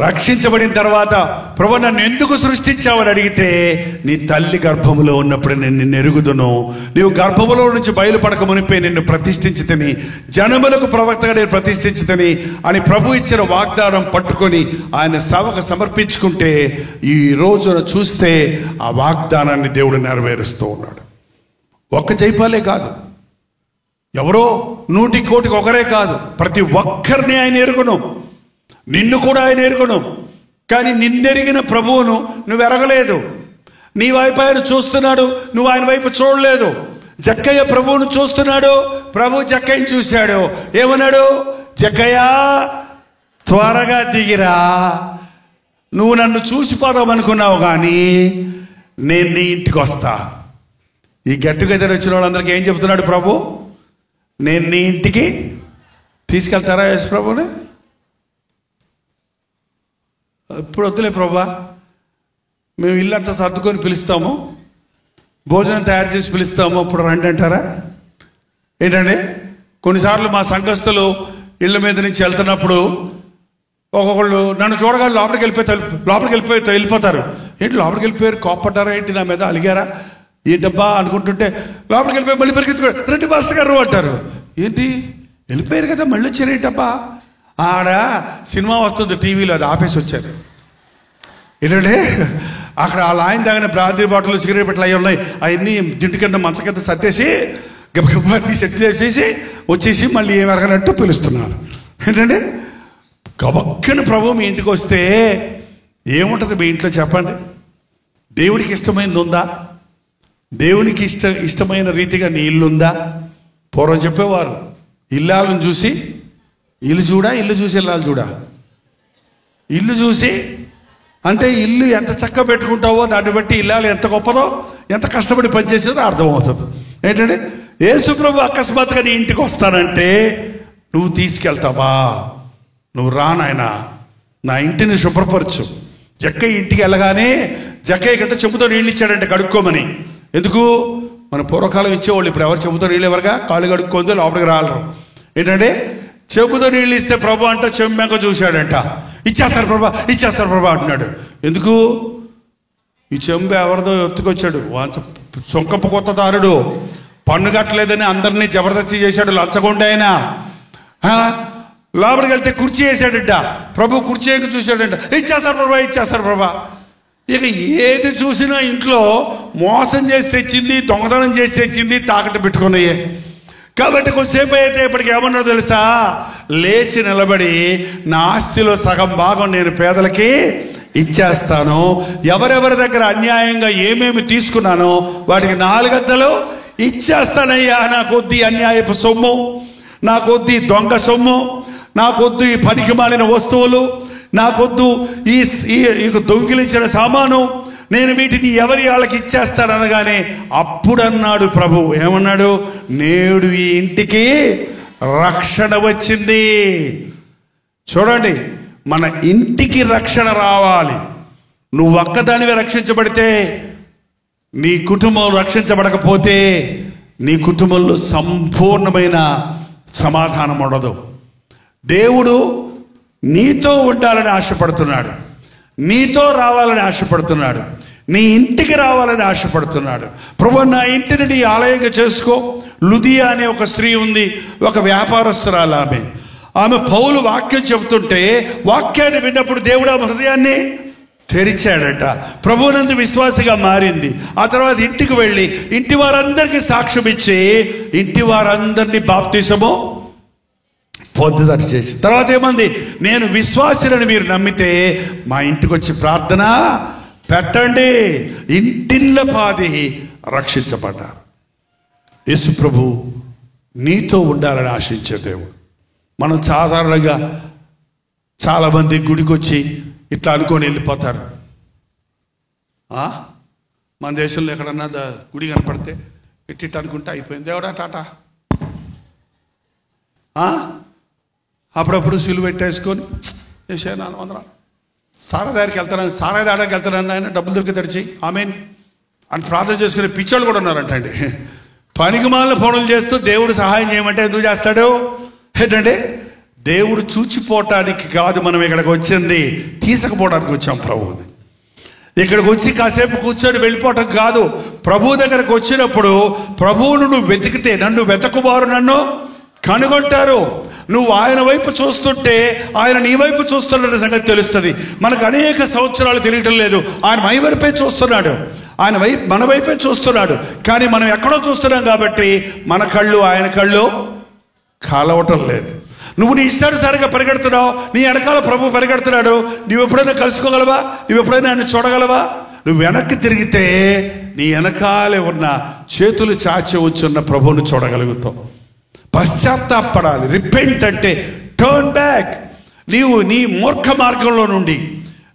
రక్షించబడిన తర్వాత, ప్రభు నన్ను ఎందుకు సృష్టించావని అడిగితే, నీ తల్లి గర్భములో ఉన్నప్పుడు నేను నిన్ను ఎరుగుదును, నీవు గర్భములో నుంచి బయలుపడక మునిపే నిన్ను ప్రతిష్ఠించితిని, జనములకు ప్రవక్తగా నేను ప్రతిష్ఠించితిని అని ప్రభు ఇచ్చిన వాగ్దానం పట్టుకొని ఆయన సేవకు సమర్పించుకుంటే, ఈ రోజున చూస్తే ఆ వాగ్దానాన్ని దేవుడు నెరవేరుస్తూ ఉన్నాడు. ఒక్క జైపాలే కాదు, ఎవరో 100 కోటికి ఒకరే కాదు, ప్రతి ఒక్కరిని ఆయన ఎరుగును. నిన్ను కూడా ఆయన ఎరుగును. కానీ నిన్నెరిగిన ప్రభువును నువ్వు ఎరగలేదు. నీ వైపు ఆయన చూస్తున్నాడు, నువ్వు ఆయన వైపు చూడలేదు. జక్కయ్య ప్రభువును చూస్తున్నాడు, ప్రభు జక్కయ్యని చూశాడు. ఏమన్నాడు? జక్కయ్య త్వరగా దిగిరా, నువ్వు నన్ను చూసిపోదాం అనుకున్నావు కానీ నేను నీ ఇంటికి వస్తా. ఈ గట్టుగెదరు వచ్చిన వాళ్ళందరికీ ఏం చెప్తున్నాడు ప్రభు? నేను నీ ఇంటికి తీసుకెళ్తారా యేసు ప్రభుని? ఇప్పుడు వద్దులే ప్రభా, మేము ఇల్లంతా సర్దుకొని పిలుస్తాము, భోజనం తయారు చేసి పిలుస్తాము, అప్పుడు రండి అంటారా ఏంటండి? కొన్నిసార్లు మా సంఘస్థులు ఇళ్ళ మీద నుంచి వెళ్తున్నప్పుడు ఒక్కొక్కళ్ళు నన్ను చూడగానే లోపలికి వెళ్ళిపోతారు. ఏంటి లోపలికి వెళ్ళిపోయారు, కోప్పడ్డారా ఏంటి, నా మీద అలిగారా ఏంటబ్బా అనుకుంటుంటే, లోపలికి వెళ్ళిపోయి మళ్ళీ పరిగెత్తుకోండి, రెడ్డి మాస్టర్ గారు అంటారు. ఏంటి వెళ్ళిపోయారు కదా మళ్ళీ వచ్చారేంటబ్బా? ఆడ సినిమా వస్తుంది టీవీలో, అది ఆపేసి వచ్చారు. ఏంటంటే అక్కడ వాళ్ళ ఆయన తాగిన బ్రాందీ బాటిల్, సిగరెట్ బట్టలు అవి ఉన్నాయి, అవన్నీ దిండు కింద మంచం కింద సర్దేసి గబగబాన్ని సెటిల్ చేసేసి వచ్చేసి మళ్ళీ ఏమరగనట్టు పిలుస్తున్నారు. ఏంటంటే గబక్కన ప్రభు మీ ఇంటికి వస్తే ఏముంటుంది మీ ఇంట్లో చెప్పండి? దేవుడికి ఇష్టమైనది ఉందా? దేవునికి ఇష్టమైన రీతిగా నీ ఇల్లు ఉందా? పూర్వం చెప్పేవారు, ఇల్లాలను చూసి ఇల్లు చూడా, ఇల్లు చూసి ఇల్లాలు చూడా. ఇల్లు చూసి అంటే ఇల్లు ఎంత చక్కగా పెట్టుకుంటావో దాన్ని బట్టి ఇల్లాలు ఎంత గొప్పదో, ఎంత కష్టపడి పనిచేసేదో అర్థమవుతుంది. ఏంటంటే యేసు ప్రభు అకస్మాత్తుగా నీ ఇంటికి వస్తానంటే నువ్వు తీసుకెళ్తావా? నువ్వు రా నాయనా, నా ఇంటిని శుభ్రపరచు. జక్కయ్య ఇంటికి వెళ్ళగానే జక్కయ్య కంటే చెంబుతో నీళ్ళు ఇచ్చాడంటే కడుక్కోమని. ఎందుకు? మన పూర్వకాలం ఇచ్చేవాళ్ళు, ఇప్పుడు ఎవరు చెంబుతో నీళ్ళు ఎవరుగా, కాళ్ళు కడుక్కుందో లోపలికి రాలరు. ఏంటంటే చెంబుతో నీళ్ళు ఇస్తే ప్రభు అంట చెంబెంక చూశాడంట, ఇచ్చేస్తారు ప్రభా అంటున్నాడు. ఎందుకు? ఈ చెంబు ఎవరిదో ఎత్తుకొచ్చాడు, సొంకపు కొత్త దారుడు, పన్ను కట్టలేదని అందరినీ జబర్దస్తి చేశాడు, లంచగొండ ఆయన. లోపలికి వెళ్తే కుర్చీ వేసాడంట, ప్రభు కుర్చీ వేయక చూశాడంట, ఇచ్చేస్తారు ప్రభా. ఇక ఏది చూసినా ఇంట్లో మోసం చేసి తెచ్చింది, దొంగతనం చేసి తెచ్చింది, తాకట్టు పెట్టుకున్నాయే. కాబట్టి కొంచెంసేపు అయితే ఇప్పటికి ఏమన్నా తెలుసా, లేచి నిలబడి నా ఆస్తిలో సగం భాగం నేను పేదలకి ఇచ్చేస్తాను, ఎవరెవరి దగ్గర అన్యాయంగా ఏమేమి తీసుకున్నానో వాటికి 4 ఇచ్చేస్తానయ్యా. నాకొద్ది అన్యాయపు సొమ్ము, నాకొద్ది దొంగ సొమ్ము, నాకొద్దు ఈ పనికి మాలిన వస్తువులు, నాకొద్దు ఈ దొంగిలించిన సామాను, నేను వీటిని ఎవరి వాళ్ళకి ఇచ్చేస్తాననగానే అప్పుడన్నాడు ప్రభు, ఏమన్నాడు? నేడు ఈ ఇంటికి రక్షణ వచ్చింది. చూడండి, మన ఇంటికి రక్షణ రావాలి. నువ్వు ఒక్కదానివే రక్షించబడితే, నీ కుటుంబం రక్షించబడకపోతే నీ కుటుంబంలో సంపూర్ణమైన సమాధానం ఉండదు. దేవుడు నీతో ఉండాలని ఆశపడుతున్నాడు, నీతో రావాలని ఆశపడుతున్నాడు, నీ ఇంటికి రావాలని ఆశపడుతున్నాడు. ప్రభు, నా ఇంటిని నీ ఆలయంగా చేసుకో, లుదియా అనే ఒక స్త్రీ ఉంది, ఒక వ్యాపారస్తురాలు. ఆమె పౌలు వాక్యం చెబుతుంటే వాక్యాన్ని విన్నప్పుడు దేవుడు ఆమె హృదయాన్ని తెరిచాడట. ప్రభువునందు విశ్వాసిగా మారింది. ఆ తర్వాత ఇంటికి వెళ్ళి ఇంటి వారందరికీ సాక్ష్యం ఇచ్చి ఇంటి వారందరినీ బాప్తిసము పొందుదట చేసి తర్వాత ఏమంది, నేను విశ్వాసులను మీరు నమ్మితే మా ఇంటికి వచ్చి ప్రార్థన పెట్టండి. ఇంటిల్ల పాది రక్షించబడ్డారు. యేసు ప్రభు నీతో ఉండాలని ఆశించే దేవుడు. మనం సాధారణంగా చాలామంది గుడికి వచ్చి ఇట్లా అనుకొని వెళ్ళిపోతారు. మన దేశంలో ఎక్కడన్నా గుడి కనపడితే ఇట్లా అనుకుంటే అయిపోయింది, దేవుడా టాటా. అప్పుడప్పుడు సిలువ పెట్టేసుకొని వేసేనాను అందరం సారా దగ్గరికి వెళ్తాను, సారా దాడానికి వెళ్తానని ఆయన డబ్బులు దొరికి తెరిచి ఆమెన్ అని ప్రార్థన చేసుకునే పిచ్చోళ్ళు కూడా ఉన్నారంటండి. పనికి మాలిన పనులు చేస్తూ దేవుడు సహాయం చేయమంటే ఎందుకు చేస్తాడు? ఏంటంటే దేవుడు చూచిపోవటానికి కాదు మనం ఇక్కడికి వచ్చింది, తీసుకుపోవడానికి వచ్చాం ప్రభువుని. ఇక్కడికి వచ్చి కాసేపు కూర్చొని వెళ్ళిపోవటం కాదు. ప్రభువు దగ్గరకు వచ్చినప్పుడు ప్రభువును నువ్వు వెతికితే, నన్ను వెతకువారు నన్ను కనుగొంటారు. నువ్వు ఆయన వైపు చూస్తుంటే ఆయన నీ వైపు చూస్తున్న సంగతి తెలుస్తుంది. మనకు అనేక సంవత్సరాలు తెలియటం లేదు. ఆయన మన వైపే చూస్తున్నాడు, ఆయన మన వైపే చూస్తున్నాడు. కానీ మనం ఎక్కడో చూస్తున్నాం కాబట్టి మన కళ్ళు ఆయన కళ్ళు కలవటం లేదు. నువ్వు నీ ఇష్టానుసారిగా పరిగెడుతున్నావు, నీ వెనకాల ప్రభు పరిగెడుతున్నాడు. నువ్వు ఎప్పుడైనా కలుసుకోగలవా? నువ్వు ఎప్పుడైనా ఆయన చూడగలవా? నువ్వు వెనక్కి తిరిగితే నీ వెనకాలే ఉన్న చేతులు చాచి వచ్చున్న ప్రభువును చూడగలుగుతావు. పశ్చాత్తాపడాలి. రిపెంట్ అంటే టర్న్ బ్యాక్. నీవు నీ మూర్ఖ మార్గంలో నుండి,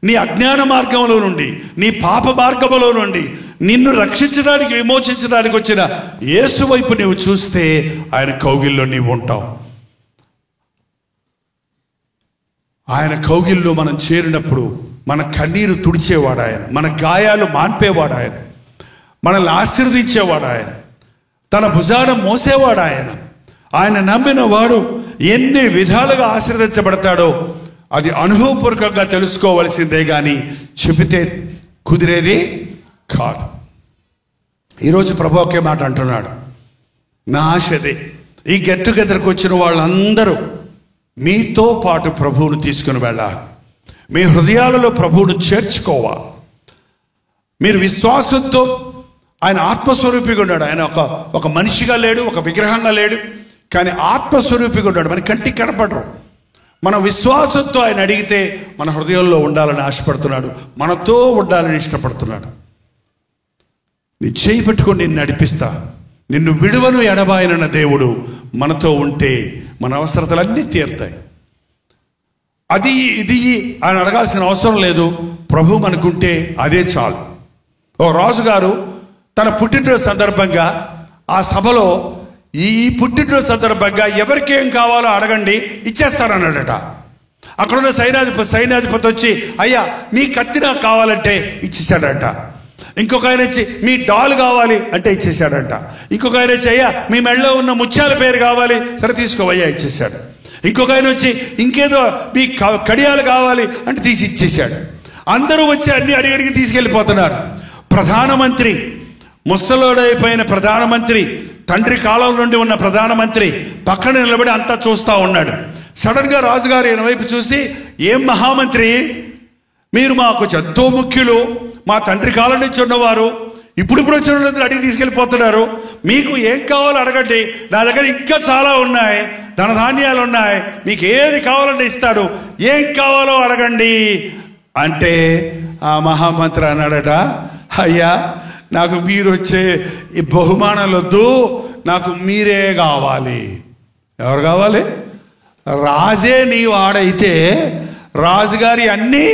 నీ అజ్ఞాన మార్గంలో నుండి, నీ పాప మార్గంలో నుండి నిన్ను రక్షించడానికి, విమోచించడానికి వచ్చిన యేసు వైపు నీవు చూస్తే ఆయన కౌగిల్లో నీవు ఉంటావు. ఆయన కౌగిల్లో మనం చేరినప్పుడు మన కన్నీరు తుడిచేవాడు ఆయన, మన గాయాలు మాన్పేవాడు ఆయన, మనల్ని ఆశీర్వదించేవాడు ఆయన, తన భుజాన మోసేవాడు ఆయన. ఆయన నమ్మిన వాడు ఎన్ని విధాలుగా ఆశీర్వదించబడతాడో అది అనుభవపూర్వకంగా తెలుసుకోవలసిందే కానీ చెబితే కుదిరేది కాదు. ఈరోజు ప్రభు ఒకే మాట అంటున్నాడు, నా ఆశదే ఈ గెట్ టుగెదర్కి వచ్చిన వాళ్ళందరూ మీతో పాటు ప్రభువును తీసుకుని వెళ్ళాలి. మీ హృదయాలలో ప్రభువును చేర్చుకోవాలి. మీరు విశ్వాసంతో, ఆయన ఆత్మస్వరూపిగా ఉన్నాడు. ఆయన ఒక మనిషిగా లేడు, ఒక విగ్రహంగా లేడు, కానీ ఆత్మస్వరూపిగా ఉన్నాడు. మన కంటికి కనపడరు. మన విశ్వాసంతో ఆయన అడిగితే మన హృదయంలో ఉండాలని ఆశపడుతున్నాడు, మనతో ఉండాలని ఇష్టపడుతున్నాడు. నీ చేయి పెట్టుకొని నిన్ను నడిపిస్తా, నిన్ను విడువను ఎడబాయనన్న దేవుడు మనతో ఉంటే మన అవసరతలన్నీ తీరుతాయి. అది ఇది ఆయన అడగాల్సిన అవసరం లేదు. ప్రభు మనకుంటే అదే చాలు. ఓ రాజుగారు తన పుట్టినరోజు సందర్భంగా ఆ సభలో ఈ పుట్టినరోజు సందర్భంగా ఎవరికేం కావాలో అడగండి ఇచ్చేస్తానన్నాడట. అక్కడున్న సైన్యాధిపతి వచ్చి, అయ్యా మీ కత్తి నాకు కావాలంటే ఇచ్చేసాడట. ఇంకొక ఆయన వచ్చి మీ డాల్ కావాలి అంటే ఇచ్చేసాడంట. ఇంకొక ఆయన వచ్చి, అయ్యా మీ మెడలో ఉన్న ముత్యాల పేరు కావాలి, సరే తీసుకోవయ్యా ఇచ్చేసాడు. ఇంకొక ఆయన వచ్చి ఇంకేదో మీ కడియాలు కావాలి అంటే తీసి ఇచ్చేసాడు. అందరూ వచ్చి అన్ని అడిగడిగి తీసుకెళ్ళిపోతున్నారు. ప్రధానమంత్రి, ముసలోడైపోయిన ప్రధానమంత్రి, తండ్రి కాలం నుండి ఉన్న ప్రధానమంత్రి పక్కన నిలబడి అంతా చూస్తూ ఉన్నాడు. సడన్గా రాజుగారు ఈయన వైపు చూసి, ఏం మహామంత్రి, మీరు మాకు ఎంతో ముఖ్యులు, మా తండ్రి కాలం నుంచి ఉన్నవారు, ఇప్పుడు వచ్చిన అడిగి తీసుకెళ్ళిపోతున్నారు, మీకు ఏం కావాలో అడగండి, నా దగ్గర ఇంకా చాలా ఉన్నాయి, ధనధాన్యాలు ఉన్నాయి, మీకు ఏది కావాలంటే ఇస్తాడు, ఏం కావాలో అడగండి అంటే ఆ మహామంత్రి అన్నాడట, అయ్యా నాకు మీరు వచ్చే ఈ బహుమానాలు వద్దు, నాకు మీరే కావాలి. ఎవరు కావాలి? రాజే నీ వాడైతే రాజుగారి అన్నీ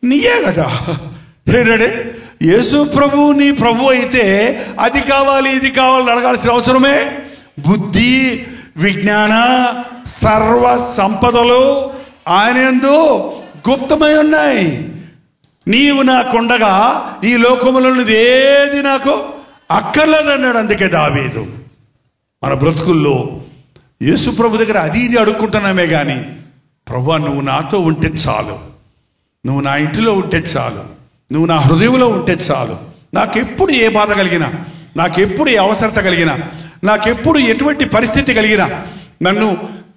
నీయే కదా. ఏంటంటే యేసు ప్రభు నీ ప్రభు అయితే అది కావాలి ఇది కావాలని అడగాల్సిన అవసరమే? బుద్ధి, విజ్ఞాన, సర్వ సంపదలు ఆయన యందు గుప్తమై ఉన్నాయి. నీవు నాకుండగా ఈ లోకములో ఏది నాకు అక్కర్లేదన్నాడు. అందుకే దావీదు. మన బ్రతుకుల్లో యేసు ప్రభు దగ్గర అది ఇది అడుక్కుంటున్నామే కానీ, ప్రభువా నువ్వు నాతో ఉంటే చాలు, నువ్వు నా ఇంటిలో ఉంటే చాలు, నువ్వు నా హృదయంలో ఉంటే చాలు, నాకెప్పుడు ఏ బాధ కలిగినా, నాకెప్పుడు ఏ అవసరత కలిగినా, నాకెప్పుడు ఎటువంటి పరిస్థితి కలిగినా నన్ను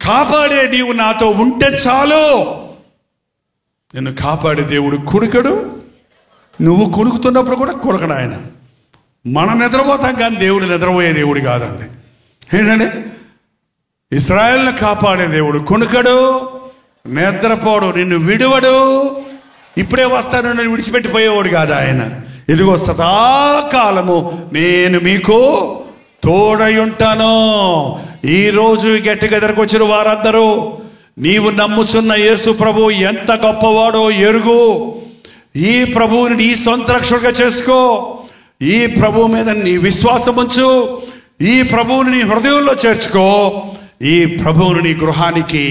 కాపాడే నీవు నాతో ఉంటే చాలు. నిన్ను కాపాడే దేవుడు కునుకడు, నువ్వు కునుకుతున్నప్పుడు కూడా కునకడు ఆయన. మనం నిద్రపోతాం కానీ దేవుడు నిద్రపోయే దేవుడు కాదండి. ఏంటండి, ఇశ్రాయేలును కాపాడే దేవుడు కునుకడు, నిద్రపోడు, నిన్ను విడువడు, ఇప్పుడే వస్తాను నన్ను విడిచిపెట్టిపోయేవాడు కాదు ఆయన. ఇదిగో సదాకాలము నేను మీకు తోడై ఉంటాను. ఈరోజు గెట్ టుగెదర్కి వచ్చిన వారందరూ నీవు నమ్ముచున్న యేసు ప్రభు ఎంత గొప్పవాడో ఎరుగు. ఈ ప్రభువుని నీ సొంత రక్షకుడిగా చేసుకో. ఈ ప్రభువు మీద నీ విశ్వాసం ఉంచు. ఈ ప్రభువుని నీ హృదయంలో చేర్చుకో. ఈ ప్రభువుని నీ గృహానికి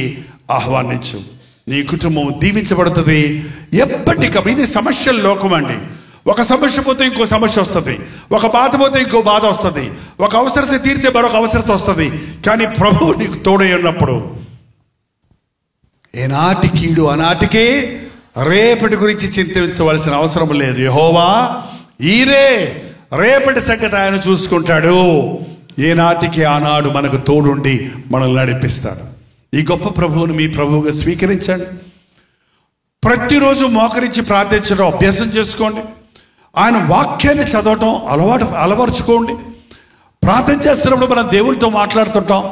ఆహ్వానించు. నీ కుటుంబం దీవించబడుతుంది ఎప్పటికప్పుడు. ఇది సమస్యల లోకం అండి. ఒక సమస్య పోతే ఇంకో సమస్య వస్తుంది, ఒక బాధ పోతే ఇంకో బాధ వస్తుంది, ఒక అవసరత తీరితే మరొక అవసరత వస్తుంది. కానీ ప్రభువు నీకు తోడై ఉన్నప్పుడు ఏనాటి కీడు ఆనాటికి రేపటి గురించి చింతించవలసిన అవసరం లేదు. యెహోవా ఈరే, రేపటి సంగతి ఆయన చూసుకుంటాడు. ఏనాటికి ఆనాడు మనకు తోడుండి మనల్ని నడిపిస్తాడు. ఈ గొప్ప ప్రభువును మీ ప్రభువుగా స్వీకరించండి. ప్రతిరోజు మోకరించి ప్రార్థించడం అభ్యాసం చేసుకోండి. ఆయన వాక్యాన్ని చదవటం అలవరుచుకోండి. ప్రార్థన చేస్తున్నప్పుడు మనం దేవుడితో మాట్లాడుతుంటాం.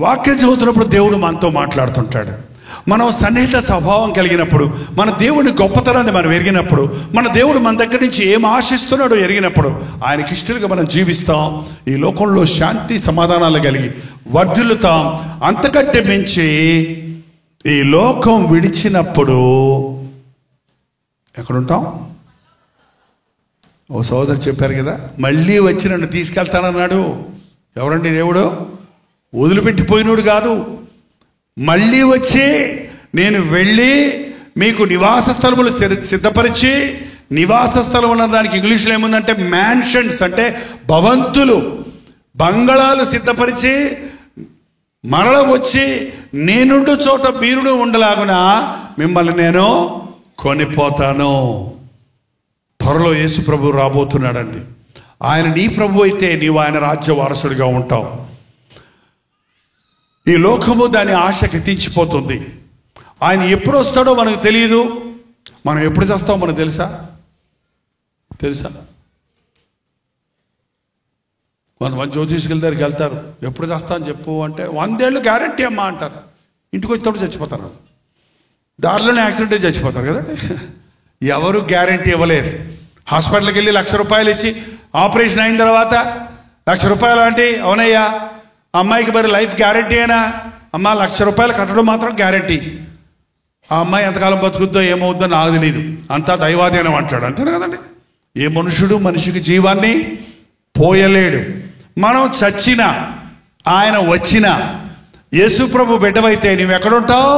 వాక్యం చదువుతున్నప్పుడు దేవుడు మనతో మాట్లాడుతుంటాడు. మనం సన్నిహిత స్వభావం కలిగినప్పుడు, మన దేవుని గొప్పతనాన్ని మనం ఎరిగినప్పుడు, మన దేవుడు మన దగ్గర నుంచి ఏం ఆశిస్తున్నాడో ఎరిగినప్పుడు ఆయనకి ఇష్టలుగా మనం జీవిస్తాం. ఈ లోకంలో శాంతి సమాధానాలు కలిగి వర్ధిల్లుతాం. అంతకంటే మించి ఈ లోకం విడిచినప్పుడు ఎక్కడుంటాం? ఓ సోదరు చెప్పారు కదా, మళ్ళీ వచ్చి నన్ను తీసుకెళ్తానన్నాడు. ఎవరండి దేవుడు? వదిలిపెట్టిపోయినోడు కాదు. మళ్ళీ వచ్చి నేను వెళ్ళి మీకు నివాస స్థలములు సిద్ధపరిచి, నివాస స్థలం ఉన్న దానికి ఇంగ్లీష్లో ఏముందంటే మ్యాన్షన్స్, అంటే భవంతులు, బంగళాలు సిద్ధపరిచి మరల వచ్చి నేనుండు చోట మీరును ఉండలాగున మిమ్మల్ని నేను కొనిపోతాను. త్వరలో యేసు ప్రభు రాబోతున్నాడండి. ఆయన నీ ప్రభు అయితే నీవు ఆయన రాజ్య వారసుడిగా ఉంటావు. ఈ లోకము దాని ఆశకి ఎత్తించిపోతుంది. ఆయన ఎప్పుడు వస్తాడో మనకు తెలియదు. మనం ఎప్పుడు చేస్తామో మనకు తెలుసా? కొంతమంది జ్యోతిష్కుల దగ్గరికి వెళ్తారు. ఎప్పుడు చేస్తా అని చెప్పు అంటే 100 ఏళ్ళు గ్యారంటీ అమ్మా అంటారు. ఇంటికి వచ్చేటప్పుడు చచ్చిపోతారు. దారిలోనే యాక్సిడెంట్ చచ్చిపోతారు కదండి. ఎవరు గ్యారంటీ ఇవ్వలేరు. హాస్పిటల్కి వెళ్ళి ₹1,00,000 ఇచ్చి ఆపరేషన్ అయిన తర్వాత ₹1,00,000 అంటే అవునయ్యా అమ్మాయికి మరి లైఫ్ గ్యారంటీ అయినా అమ్మ ₹1,00,000 కట్టడం మాత్రం గ్యారంటీ. ఆ అమ్మాయి ఎంతకాలం బతుకుద్దో ఏమవుద్దో నాకు తెలియదు, అంతా దైవాధీనం అంటాడు. అంతేనా కదండి. ఏ మనుషుడు మనిషికి జీవాన్ని పోయలేడు. మనం చచ్చినా ఆయన వచ్చినా యేసు ప్రభు బిడ్డవైతే నువ్వు ఎక్కడుంటావు?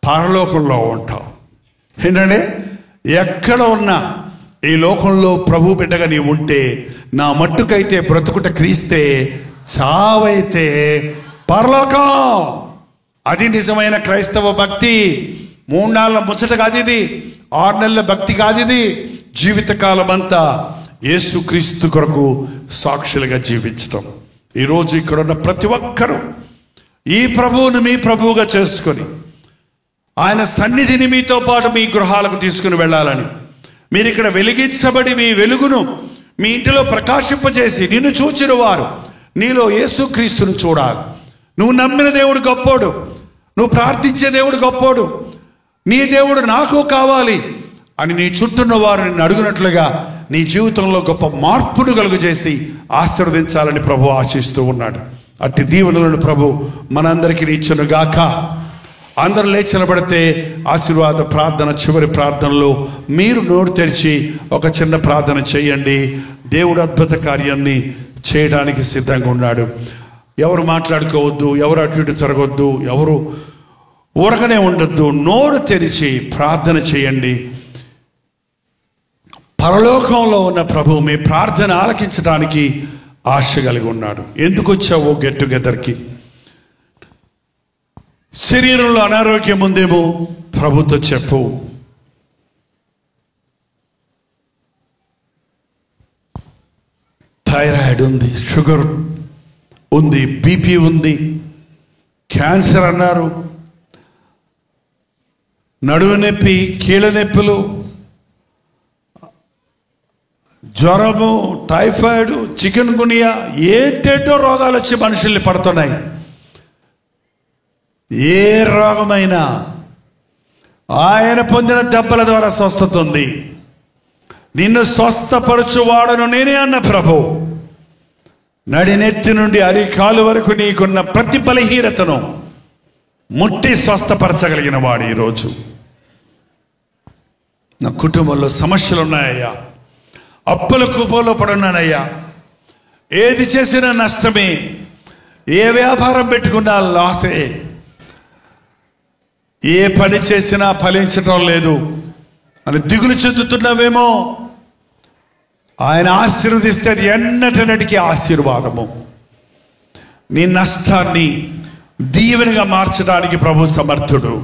పరలోకంలో ఉంటావు. ఏంటంటే ఎక్కడ ఉన్నా ఈ లోకంలో ప్రభు బిడ్డగా నీవు ఉంటే, నా మట్టుకైతే బ్రతుకుట క్రీస్తే, చావైతే పరలోకం. అది నిజమైన క్రైస్తవ భక్తి. 3 నెలల ముచ్చట కాదు ఇది, 6 నెలల భక్తి కాదు ఇది. జీవితకాలం అంతా యేసు క్రీస్తు కొరకు సాక్షులుగా జీవించటం. ఈరోజు ఇక్కడ ఉన్న ప్రతి ఒక్కరూ ఈ ప్రభువును మీ ప్రభువుగా చేసుకొని ఆయన సన్నిధిని మీతో పాటు మీ గృహాలకు తీసుకుని వెళ్ళాలని, మీరు ఇక్కడ వెలిగించబడి మీ వెలుగును మీ ఇంటిలో ప్రకాశింపజేసి నిన్ను చూచిన వారు నీలో యేసుక్రీస్తును చూడాలి. నువ్వు నమ్మిన దేవుడు గొప్పోడు, నువ్వు ప్రార్థించే దేవుడు గొప్పోడు, నీ దేవుడు నాకు కావాలి అని నీ చుట్టూన్న వారు నిన్ను అడుగునట్లుగా నీ జీవితంలో గొప్ప మార్పును కలుగజేసి ఆశీర్వదించాలని ప్రభు ఆశిస్తూ ఉన్నాడు. అట్టి దీవెనలను ప్రభు మనందరికీ ఇచ్చును గాక. అందరూ లేచి నిలబడితే ఆశీర్వాద ప్రార్థన, చివరి ప్రార్థనలో మీరు నోరు తెరిచి ఒక చిన్న ప్రార్థన చేయండి. దేవుడు అద్భుత కార్యాన్ని చేయడానికి సిద్ధంగా ఉన్నాడు. ఎవరు మాట్లాడుకోవద్దు, ఎవరు అటు ఇటు తిరగొద్దు, ఎవరు ఊరకనే ఉండొద్దు. నోరు తెరిచి ప్రార్థన చేయండి. పరలోకంలో ఉన్న ప్రభు మీ ప్రార్థన ఆలకించడానికి ఆశ కలిగి ఉన్నాడు. ఎందుకు వచ్చావో గెట్ టుగెదర్కి? శరీరంలో అనారోగ్యం ఉందేమో ప్రభుతో చెప్పు. థైరాయిడ్ ఉంది, షుగర్ ఉంది, బీపీ ఉంది, క్యాన్సర్ అన్నారు, నడుము నొప్పి, కీళ్ళ నొప్పులు, జ్వరము, టైఫాయిడ్, చికెన్ గునియా, ఏంటేంటో రోగాలు వచ్చి మనుషుల్ని పడుతున్నాయి. ఏ రోగమైనా ఆయన పొందిన దెబ్బల ద్వారా స్వస్థత ఉంది. నిన్ను స్వస్థపరచువాడను నేనే అన్న ప్రభు. నడినెత్తి నుండి అరికాలు వరకు నీకున్న ప్రతి బలహీనతను ముట్టి స్వస్థపరచగలిగిన వాడు. ఈరోజు నా కుటుంబంలో సమస్యలు ఉన్నాయ్యా, అప్పుల కూపంలో పడున్నానయ్యా, ఏది చేసినా నష్టమే, ఏ వ్యాపారం పెట్టుకున్నా లాసే, ఏ పని చేసినా ఫలించటం లేదు అని దిగులు చెందుతున్నావేమో. ఆయన ఆశీర్వదిస్తే అది ఎన్నటన్నిటికీ ఆశీర్వాదము. నీ నష్టాన్ని దీవెనగా మార్చడానికి ప్రభు సమర్థుడు.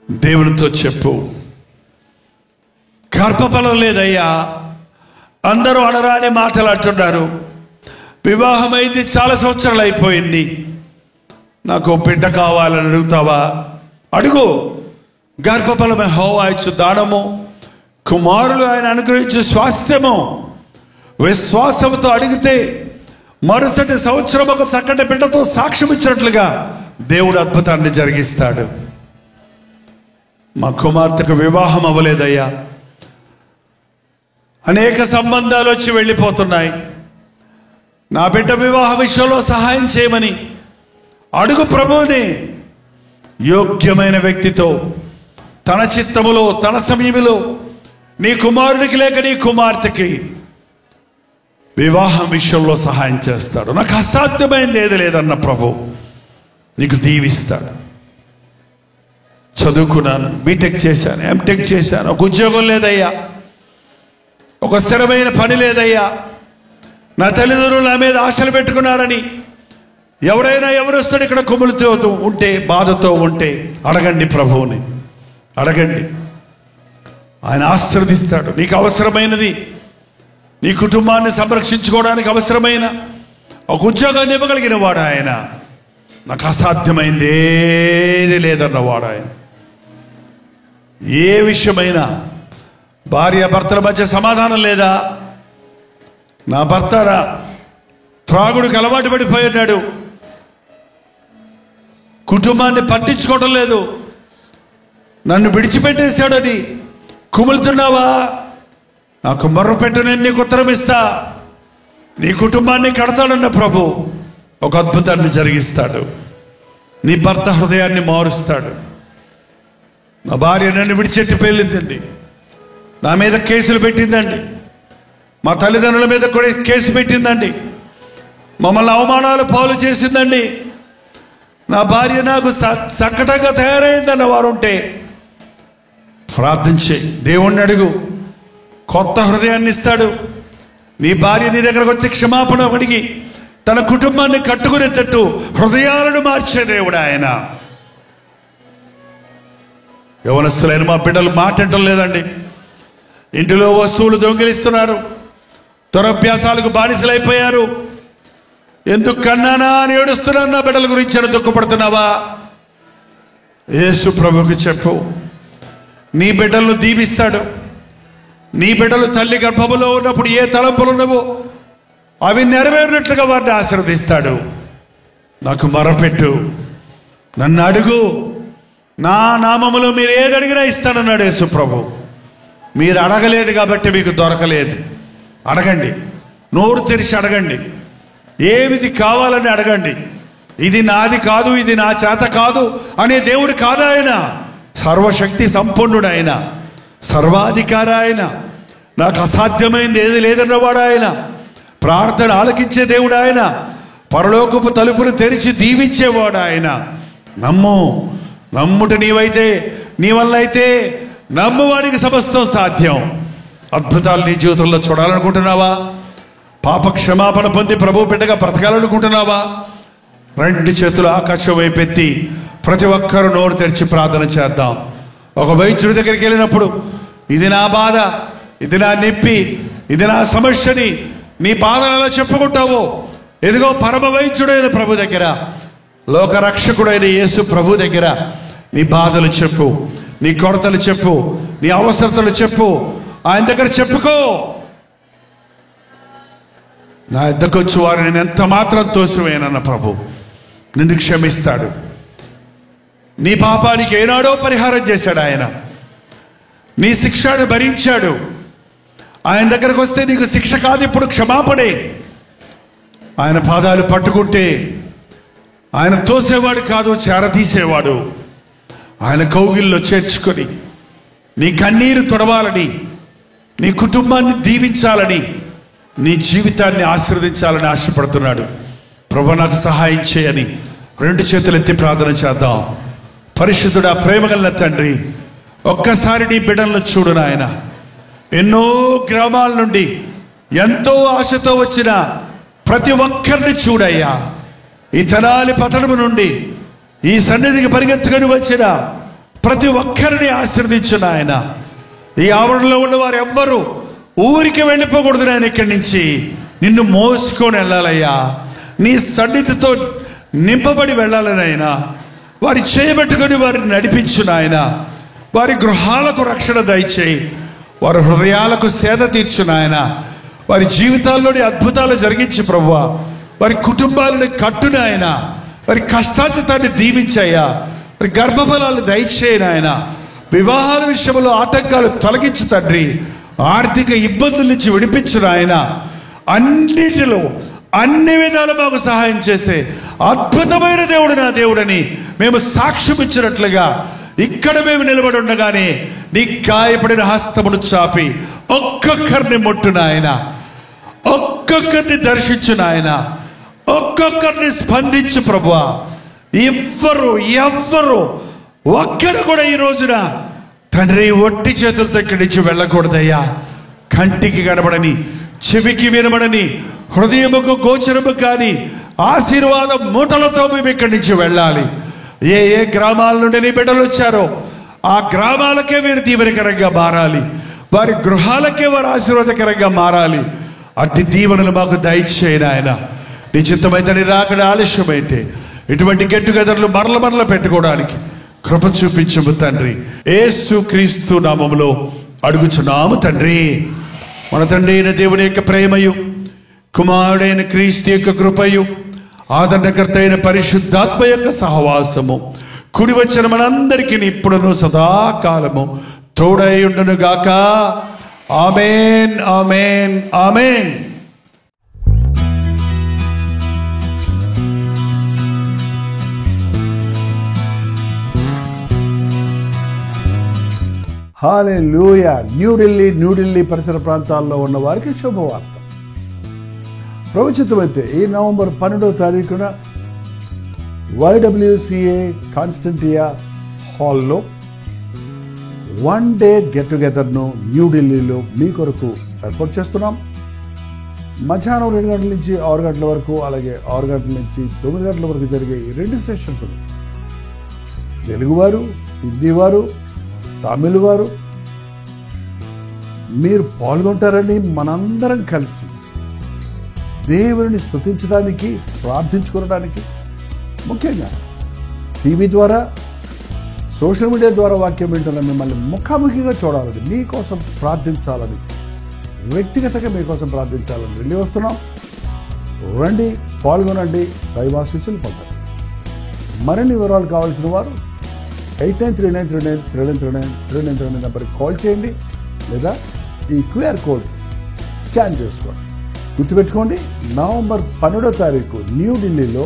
దేవునితో చెప్పు, గర్భఫలం లేదయ్యా, అందరూ అనరాని మాటలు అంటున్నారు, వివాహమైంది చాలా సంవత్సరాలు అయిపోయింది, నాకు బిడ్డ కావాలని అడుగుతావా? అడుగు. గర్భఫలమే యెహోవా ఇచ్చు దానము, కుమారులు ఆయన అనుగ్రహించు స్వాస్థ్యము. విశ్వాసంతో అడిగితే మరుసటి సంవత్సరం ఒక చక్కటి బిడ్డతో సాక్ష్యం ఇచ్చినట్లుగా దేవుడు అద్భుతాన్ని జరిగిస్తాడు. మా కుమార్తెకు వివాహం అవ్వలేదయ్యా, అనేక సంబంధాలు వచ్చి వెళ్ళిపోతున్నాయి, నా బిడ్డ వివాహ విషయంలో సహాయం చేయమని అడుగు ప్రభువుని. యోగ్యమైన వ్యక్తితో తన చిత్తములో తన సమయంలో నీ కుమారుడికి లేక నీ కుమార్తెకి వివాహం విషయంలో సహాయం చేస్తాడు. నాకు అసాధ్యమైంది ఏది లేదన్న ప్రభు నీకు దీవిస్తాడు. చదువుకున్నాను, బీటెక్ చేశాను, ఎంటెక్ చేశాను, ఒక ఉద్యోగం లేదయ్యా, ఒక స్థిరమైన పని లేదయ్యా, నా తల్లిదండ్రులు నా మీద ఆశలు పెట్టుకున్నారని ఎవరైనా ఎవరొస్తాడు ఇక్కడ కుములుతో ఉంటే, బాధతో ఉంటే అడగండి, ప్రభువుని అడగండి, ఆయన ఆశీర్వదిస్తాడు. నీకు అవసరమైనది, నీ కుటుంబాన్ని సంరక్షించుకోవడానికి అవసరమైన ఒక ఉద్యోగాన్ని ఇవ్వగలిగిన వాడు ఆయన. నాకు అసాధ్యమైంది ఏది లేదన్నవాడు ఆయన. ఏ విషయమైనా భార్య భర్తల మధ్య సమాధానం లేదా? నా భర్త త్రాగుడికి అలవాటు పడిపోయినాడు, కుటుంబాన్ని పట్టించుకోవడం లేదు, నన్ను విడిచిపెట్టేశాడని కుములుతున్నావా? నాకు మొర్రపెట్టు, నేను నీకు ఉత్తరం ఇస్తా, నీ కుటుంబాన్ని కడతాడన్న ప్రభు ఒక అద్భుతాన్ని జరిగిస్తాడు. నీ భర్త హృదయాన్ని మారుస్తాడు. నా భార్య నన్ను విడిచెట్టి పెళ్ళిందండి, నా మీద కేసులు పెట్టిందండి, మా తల్లిదండ్రుల మీద కూడా కేసు పెట్టిందండి, మమ్మల్ని అవమానాలు పాలు చేసిందండి, నా భార్య నాకు చక్కటంగా తయారైందన్న వారు ఉంటే ప్రార్థించే దేవుణ్ణి అడుగు, కొత్త హృదయాన్ని ఇస్తాడు. నీ భార్య నీ దగ్గరకు వచ్చి క్షమాపణ అడిగి తన కుటుంబాన్ని కట్టుకునేటట్టు హృదయాలను మార్చే దేవుడు ఆయన. యవనస్తులైన మా బిడ్డలు మాట్లాడటం లేదండి, ఇంటిలో వస్తువులు దొంగిలిస్తున్నారు, దురభ్యాసాలకు బానిసలైపోయారు. ఎందుకు కన్నానా అని ఏడుస్తున్నాను, నా బిడ్డల గురించి అని దుఃఖపడుతున్నావా? యేసు ప్రభుకి చెప్పు, నీ బిడ్డలను దీవిస్తాడు. నీ బిడ్డలు తల్లి గర్భములో ఉన్నప్పుడు ఏ తలంపులు ఉన్నవో అవి నెరవేరినట్లుగా వారిని ఆశీర్వదిస్తాడు. నాకు మొరపెట్టు, నన్ను అడుగు, నా నామములో మీరు ఏది అడిగినా ఇస్తానన్నాడు యేసు ప్రభు. మీరు అడగలేదు కాబట్టి మీకు దొరకలేదు. అడగండి, నోరు తెరిచి అడగండి, ఏమిది కావాలని అడగండి. ఇది నాది కాదు, ఇది నా చేత కాదు అనే దేవుడు కాదు ఆయన. సర్వశక్తి సంపన్నుడు ఆయన, సర్వాధికారి ఆయన, నాకు అసాధ్యమైంది ఏది లేదన్నవాడు ఆయన, ప్రార్థన ఆలకించే దేవుడు ఆయన, పరలోకపు తలుపులు తెరిచి దీవించేవాడు ఆయన. నమ్ముట నీవైతే, నీ వల్ల అయితే నమ్మువానికి సమస్తం సాధ్యం. అద్భుతాలు నీ జీవితంలో చూడాలనుకుంటున్నావా? పాప క్షమాపణ పొంది ప్రభు బిడ్డగా బ్రతకాలనుకుంటున్నావా? రెండు చేతులు ఆకాశం వైపెత్తి ప్రతి ఒక్కరూ నోరు తెరిచి ప్రార్థన చేద్దాం. ఒక వైద్యుడి దగ్గరికి వెళ్ళినప్పుడు ఇది నా బాధ, ఇది నా నొప్పి, ఇది నా సమస్యని నీ బాధను ఎలా చెప్పుకుంటావో ఎదుగో పరమ వైద్యుడైన ప్రభు దగ్గర, లోకరక్షకుడైన యేసు ప్రభు దగ్గర నీ బాధలు చెప్పు, నీ కొరతలు చెప్పు, నీ అవసరతలు చెప్పు, ఆయన దగ్గర చెప్పుకో. నా ఇద్దరికి వచ్చి వారు నేను ఎంత మాత్రం తోసివేయనన్న ప్రభు నిన్ను క్షమిస్తాడు. నీ పాపానికి ఏనాడో పరిహారం చేశాడు ఆయన. నీ శిక్షను భరించాడు. ఆయన దగ్గరకు వస్తే నీకు శిక్ష కాదు, ఇప్పుడు క్షమాపణే. ఆయన పాదాలు పట్టుకుంటే ఆయన తోసేవాడు కాదు, చేరతీసేవాడు. ఆయన కౌగిల్లో చేర్చుకొని నీ కన్నీరు తొడవాలని, నీ కుటుంబాన్ని దీవించాలని, నీ జీవితాన్ని ఆశీర్వదించాలని ఆశపడుతున్నాడు. ప్రభు నాకు సహాయం చేయని 2 చేతులు ఎత్తి ప్రార్థన చేద్దాం. పరిశుద్ధుడా, ప్రేమగల తండ్రి, ఒక్కసారి నీ బిడ్డలను చూడు నాయన. ఎన్నో గ్రామాల నుండి ఎంతో ఆశతో వచ్చిన ప్రతి ఒక్కరిని చూడయ్యా. ఈ తెనాలి పట్టణము నుండి ఈ సన్నిధికి పరిగెత్తుకొని వచ్చిన ప్రతి ఒక్కరిని ఆశీర్వదించు నాయన. ఈ ఆవరణలో ఉన్న వారు ఎవ్వరూ ఊరికి వెళ్ళిపోకూడదు నాయన. ఇక్కడి నుంచి నిన్ను మోసుకొని వెళ్ళాలయ్యా. నీ సన్నిధితో నింపబడి వెళ్ళాలనైనా. వారి చేయబెట్టుకొని వారిని నడిపించు నాయన. వారి గృహాలకు రక్షణ దయచేయి, వారి హృదయాలకు సేద తీర్చు నాయన. వారి జీవితాల్లోని అద్భుతాలు జరిగించు ప్రభువా. వారి కుటుంబాలను కట్టు నాయన. వారి కష్టార్జితాన్ని దీవించయ్యా. వారి గర్భఫలాలు దయచేయి నాయన. వివాహాల విషయంలో ఆటంకాలు తొలగించు తండ్రి. ఆర్థిక ఇబ్బందుల నుంచి విడిపించు నాయన. అన్నిటిలో అన్ని విధాలు మాకు సహాయం చేసే అద్భుతమైన దేవుడు నా దేవుడని మేము సాక్ష్యం ఇచ్చినట్లుగా ఇక్కడ మేము నిలబడి ఉండగానే నీ గాయపడిన హస్తమును చాపి ఒక్కొక్కరిని ముట్టు నాయన. ఒక్కొక్కరిని దర్శించు నాయన. ఒక్కొక్కరిని స్పందించు ప్రభువా. ఎవ్వరు ఒక్కరు కూడా ఈ రోజున తండ్రి ఒట్టి చేతులతో ఇక్కడి నుంచి వెళ్ళకూడదయ్యా. కంటికి కనబడని, చెవికి వినబడని, హృదయముకు గోచరము కాని ఆశీర్వాద మూటలతో మేము ఇక్కడి నుంచి వెళ్ళాలి. ఏ ఏ గ్రామాల నుండి నీ బిడ్డలు వచ్చారో ఆ గ్రామాలకే మీరు దీవెనకరంగా మారాలి. వారి గృహాలకే వారు ఆశీర్వాదకరంగా మారాలి. అట్టి దీవెనలు మాకు దయచేయను ఆయన. నీ చిత్తమైతే నీ రాకడ ఆలస్యమైతే ఇటువంటి గెట్ టుగెదర్లు మరల పెట్టుకోవడానికి కృప చూపించము తండ్రి. యేసు క్రీస్తు నామములో అడుగుచున్నాము తండ్రి. మన తండ్రి అయిన దేవుని యొక్క ప్రేమయు, కుమారుడైన క్రీస్తు యొక్క కృపయు, ఆదరణకర్త అయిన పరిశుద్ధాత్మ యొక్క సహవాసము కుడి వచ్చిన మనందరికీ ఇప్పుడును సదాకాలము తోడై ఉండును గాక. ఆమేన్, ఆమేన్, ఆమేన్. హల్లెలూయా. న్యూఢిల్లీ పరిసర ప్రాంతాల్లో ఉన్న వారికి శుభవార్త. ప్రవచితమైతే ఈ నవంబర్ 12వ తారీఖున YWCA కాన్స్టంటియా హాల్లో 1 డే గెట్ టుగెదర్ను న్యూఢిల్లీలో మీ కొరకు ఏర్పాటు చేస్తున్నాం. మధ్యాహ్నం 2 గంటల నుంచి 6 గంటల వరకు, అలాగే 6 గంటల నుంచి 9 గంటల వరకు జరిగే ఈ 2 సెషన్స్ తెలుగువారు, హిందీవారు, తమిళ వారు మీరు పాల్గొంటారని మనందరం కలిసి దేవుని స్తుతించడానికి, ప్రార్థించుకోవడానికి, ముఖ్యంగా టీవీ ద్వారా, సోషల్ మీడియా ద్వారా వాక్యం వింటున్న మిమ్మల్ని ముఖాముఖిగా చూడాలని, మీకోసం ప్రార్థించాలని, వ్యక్తిగతంగా మీకోసం ప్రార్థించాలని వెళ్ళి వస్తున్నాం. రండి, పాల్గొనండి, దైవాశీస్సులు పొందండి. మరిన్ని వివరాలు కావాల్సిన వారు 8939393939 నెంబర్కి కాల్ చేయండి, లేదా ఈ QR కోడ్ స్కాన్ చేసుకోండి. గుర్తుపెట్టుకోండి, నవంబర్ 12వ తారీఖు న్యూఢిల్లీలో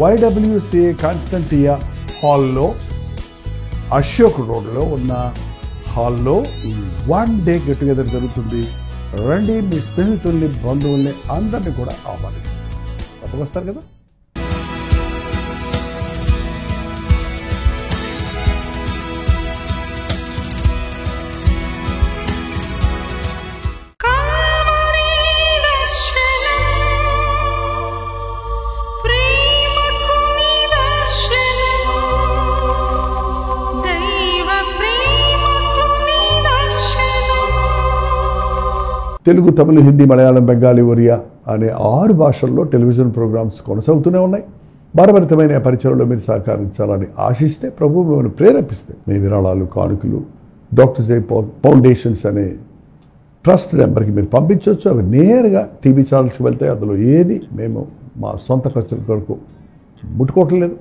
YWCA కాన్స్టంటియా హాల్లో, అశోక్ రోడ్లో ఉన్న హాల్లో ఈ 1 డే గెట్ టుగెదర్ జరుగుతుంది. రండి, మీ స్నేహితుల్ని, బంధువుల్ని అందరినీ కూడా ఆహ్వానించండి. తప్పకొస్తారు కదా. తెలుగు, తమిళ, హిందీ, మలయాళం, బెంగాలీ, ఒరియా, అనే 6 భాషల్లో టెలివిజన్ ప్రోగ్రామ్స్ కొనసాగుతూనే ఉన్నాయి. భారభరితమైన పరిచయంలో మీరు సహకరించాలని ఆశిస్తే, ప్రభు మిమ్మల్ని ప్రేరేపిస్తే మీ విరాళాలు, కానుకలు డాక్టర్ జై ఫౌండేషన్స్ అనే ట్రస్ట్ నెంబర్కి మీరు పంపించవచ్చు. అవి నేరుగా టీవీ ఛానల్స్కి వెళ్తాయి. అందులో ఏది మేము మా సొంత ఖర్చుల కొరకు ముట్టుకోవటం లేదు,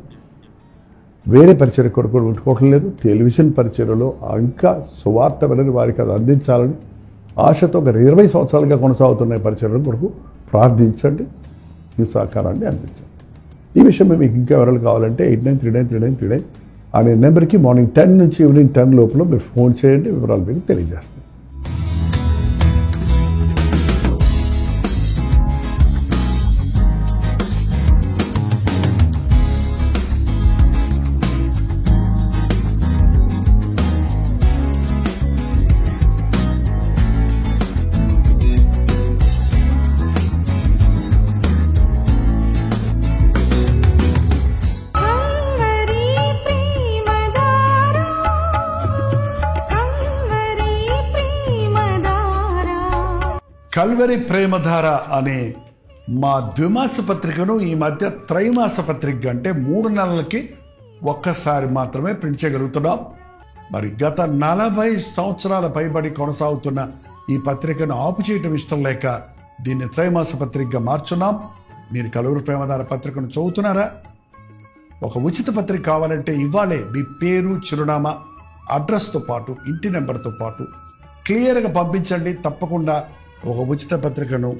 వేరే పరిచయ కొరకు ముట్టుకోవటం లేదు. టెలివిజన్ పరిచయలో ఇంకా సువార్త వెళ్ళని వారికి అది అందించాలని ఆశతో ఒక 20 సంవత్సరాలుగా కొనసాగుతున్న పరిచయం కొరకు ప్రార్థించండి, మీ సహకారాన్ని అందించండి. ఈ విషయం మీకు ఇంకా వివరాలు కావాలంటే 89393939 అనే నెంబర్కి మార్నింగ్ 10 నుంచి ఈవినింగ్ 10 లోపల మీరు ఫోన్ చేయండి, వివరాలు మీకు తెలియజేస్తాం. కల్వరి ప్రేమధార అనే మా ద్విమాస పత్రికను ఈ మధ్య త్రైమాస పత్రిక అంటే 3 నెలలకి ఒక్కసారి మాత్రమే ప్రింట్ చేయగలుగుతున్నాం. మరి గత 40 సంవత్సరాల పైబడి కొనసాగుతున్న ఈ పత్రికను ఆపు చేయటం ఇష్టం లేక దీన్ని త్రైమాస పత్రికగా మార్చున్నాం. మీరు కల్వరి ప్రేమధార పత్రికను చదువుతున్నారా? ఒక ఉచిత పత్రిక కావాలంటే ఇవ్వాలే మీ పేరు, చిరునామా, అడ్రస్తో పాటు ఇంటి నెంబర్తో పాటు క్లియర్గా పంపించండి. తప్పకుండా ఒక ఉచిత పత్రికను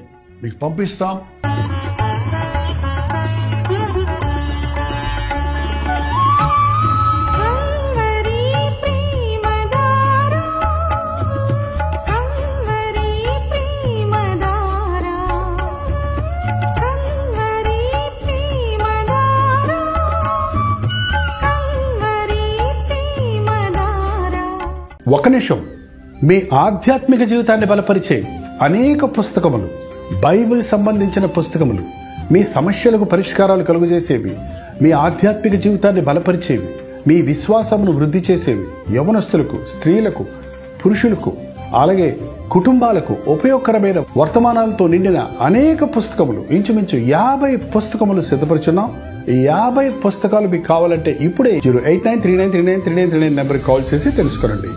మీకు పంపిస్తాం. ఒక నిమిషం, మీ ఆధ్యాత్మిక జీవితాన్ని బలపరిచే అనేక పుస్తకములు, బైబిల్ సంబంధించిన పుస్తకములు, మీ సమస్యలకు పరిష్కారాలు కలుగజేసేవి, మీ ఆధ్యాత్మిక జీవితాన్ని బలపరిచేవి, మీ విశ్వాసమును వృద్ధి చేసేవి, యవనస్తులకు, స్త్రీలకు, పురుషులకు, అలాగే కుటుంబాలకు ఉపయోగకరమైన వర్తమానాలతో నిండిన అనేక పుస్తకములు, ఇంచుమించు 50 పుస్తకములు సిద్ధపరుచున్నాం. ఈ 50 పుస్తకాలు మీకు కావాలంటే ఇప్పుడే 08939393939 నెంబర్కి కాల్ చేసి తెలుసుకోండి.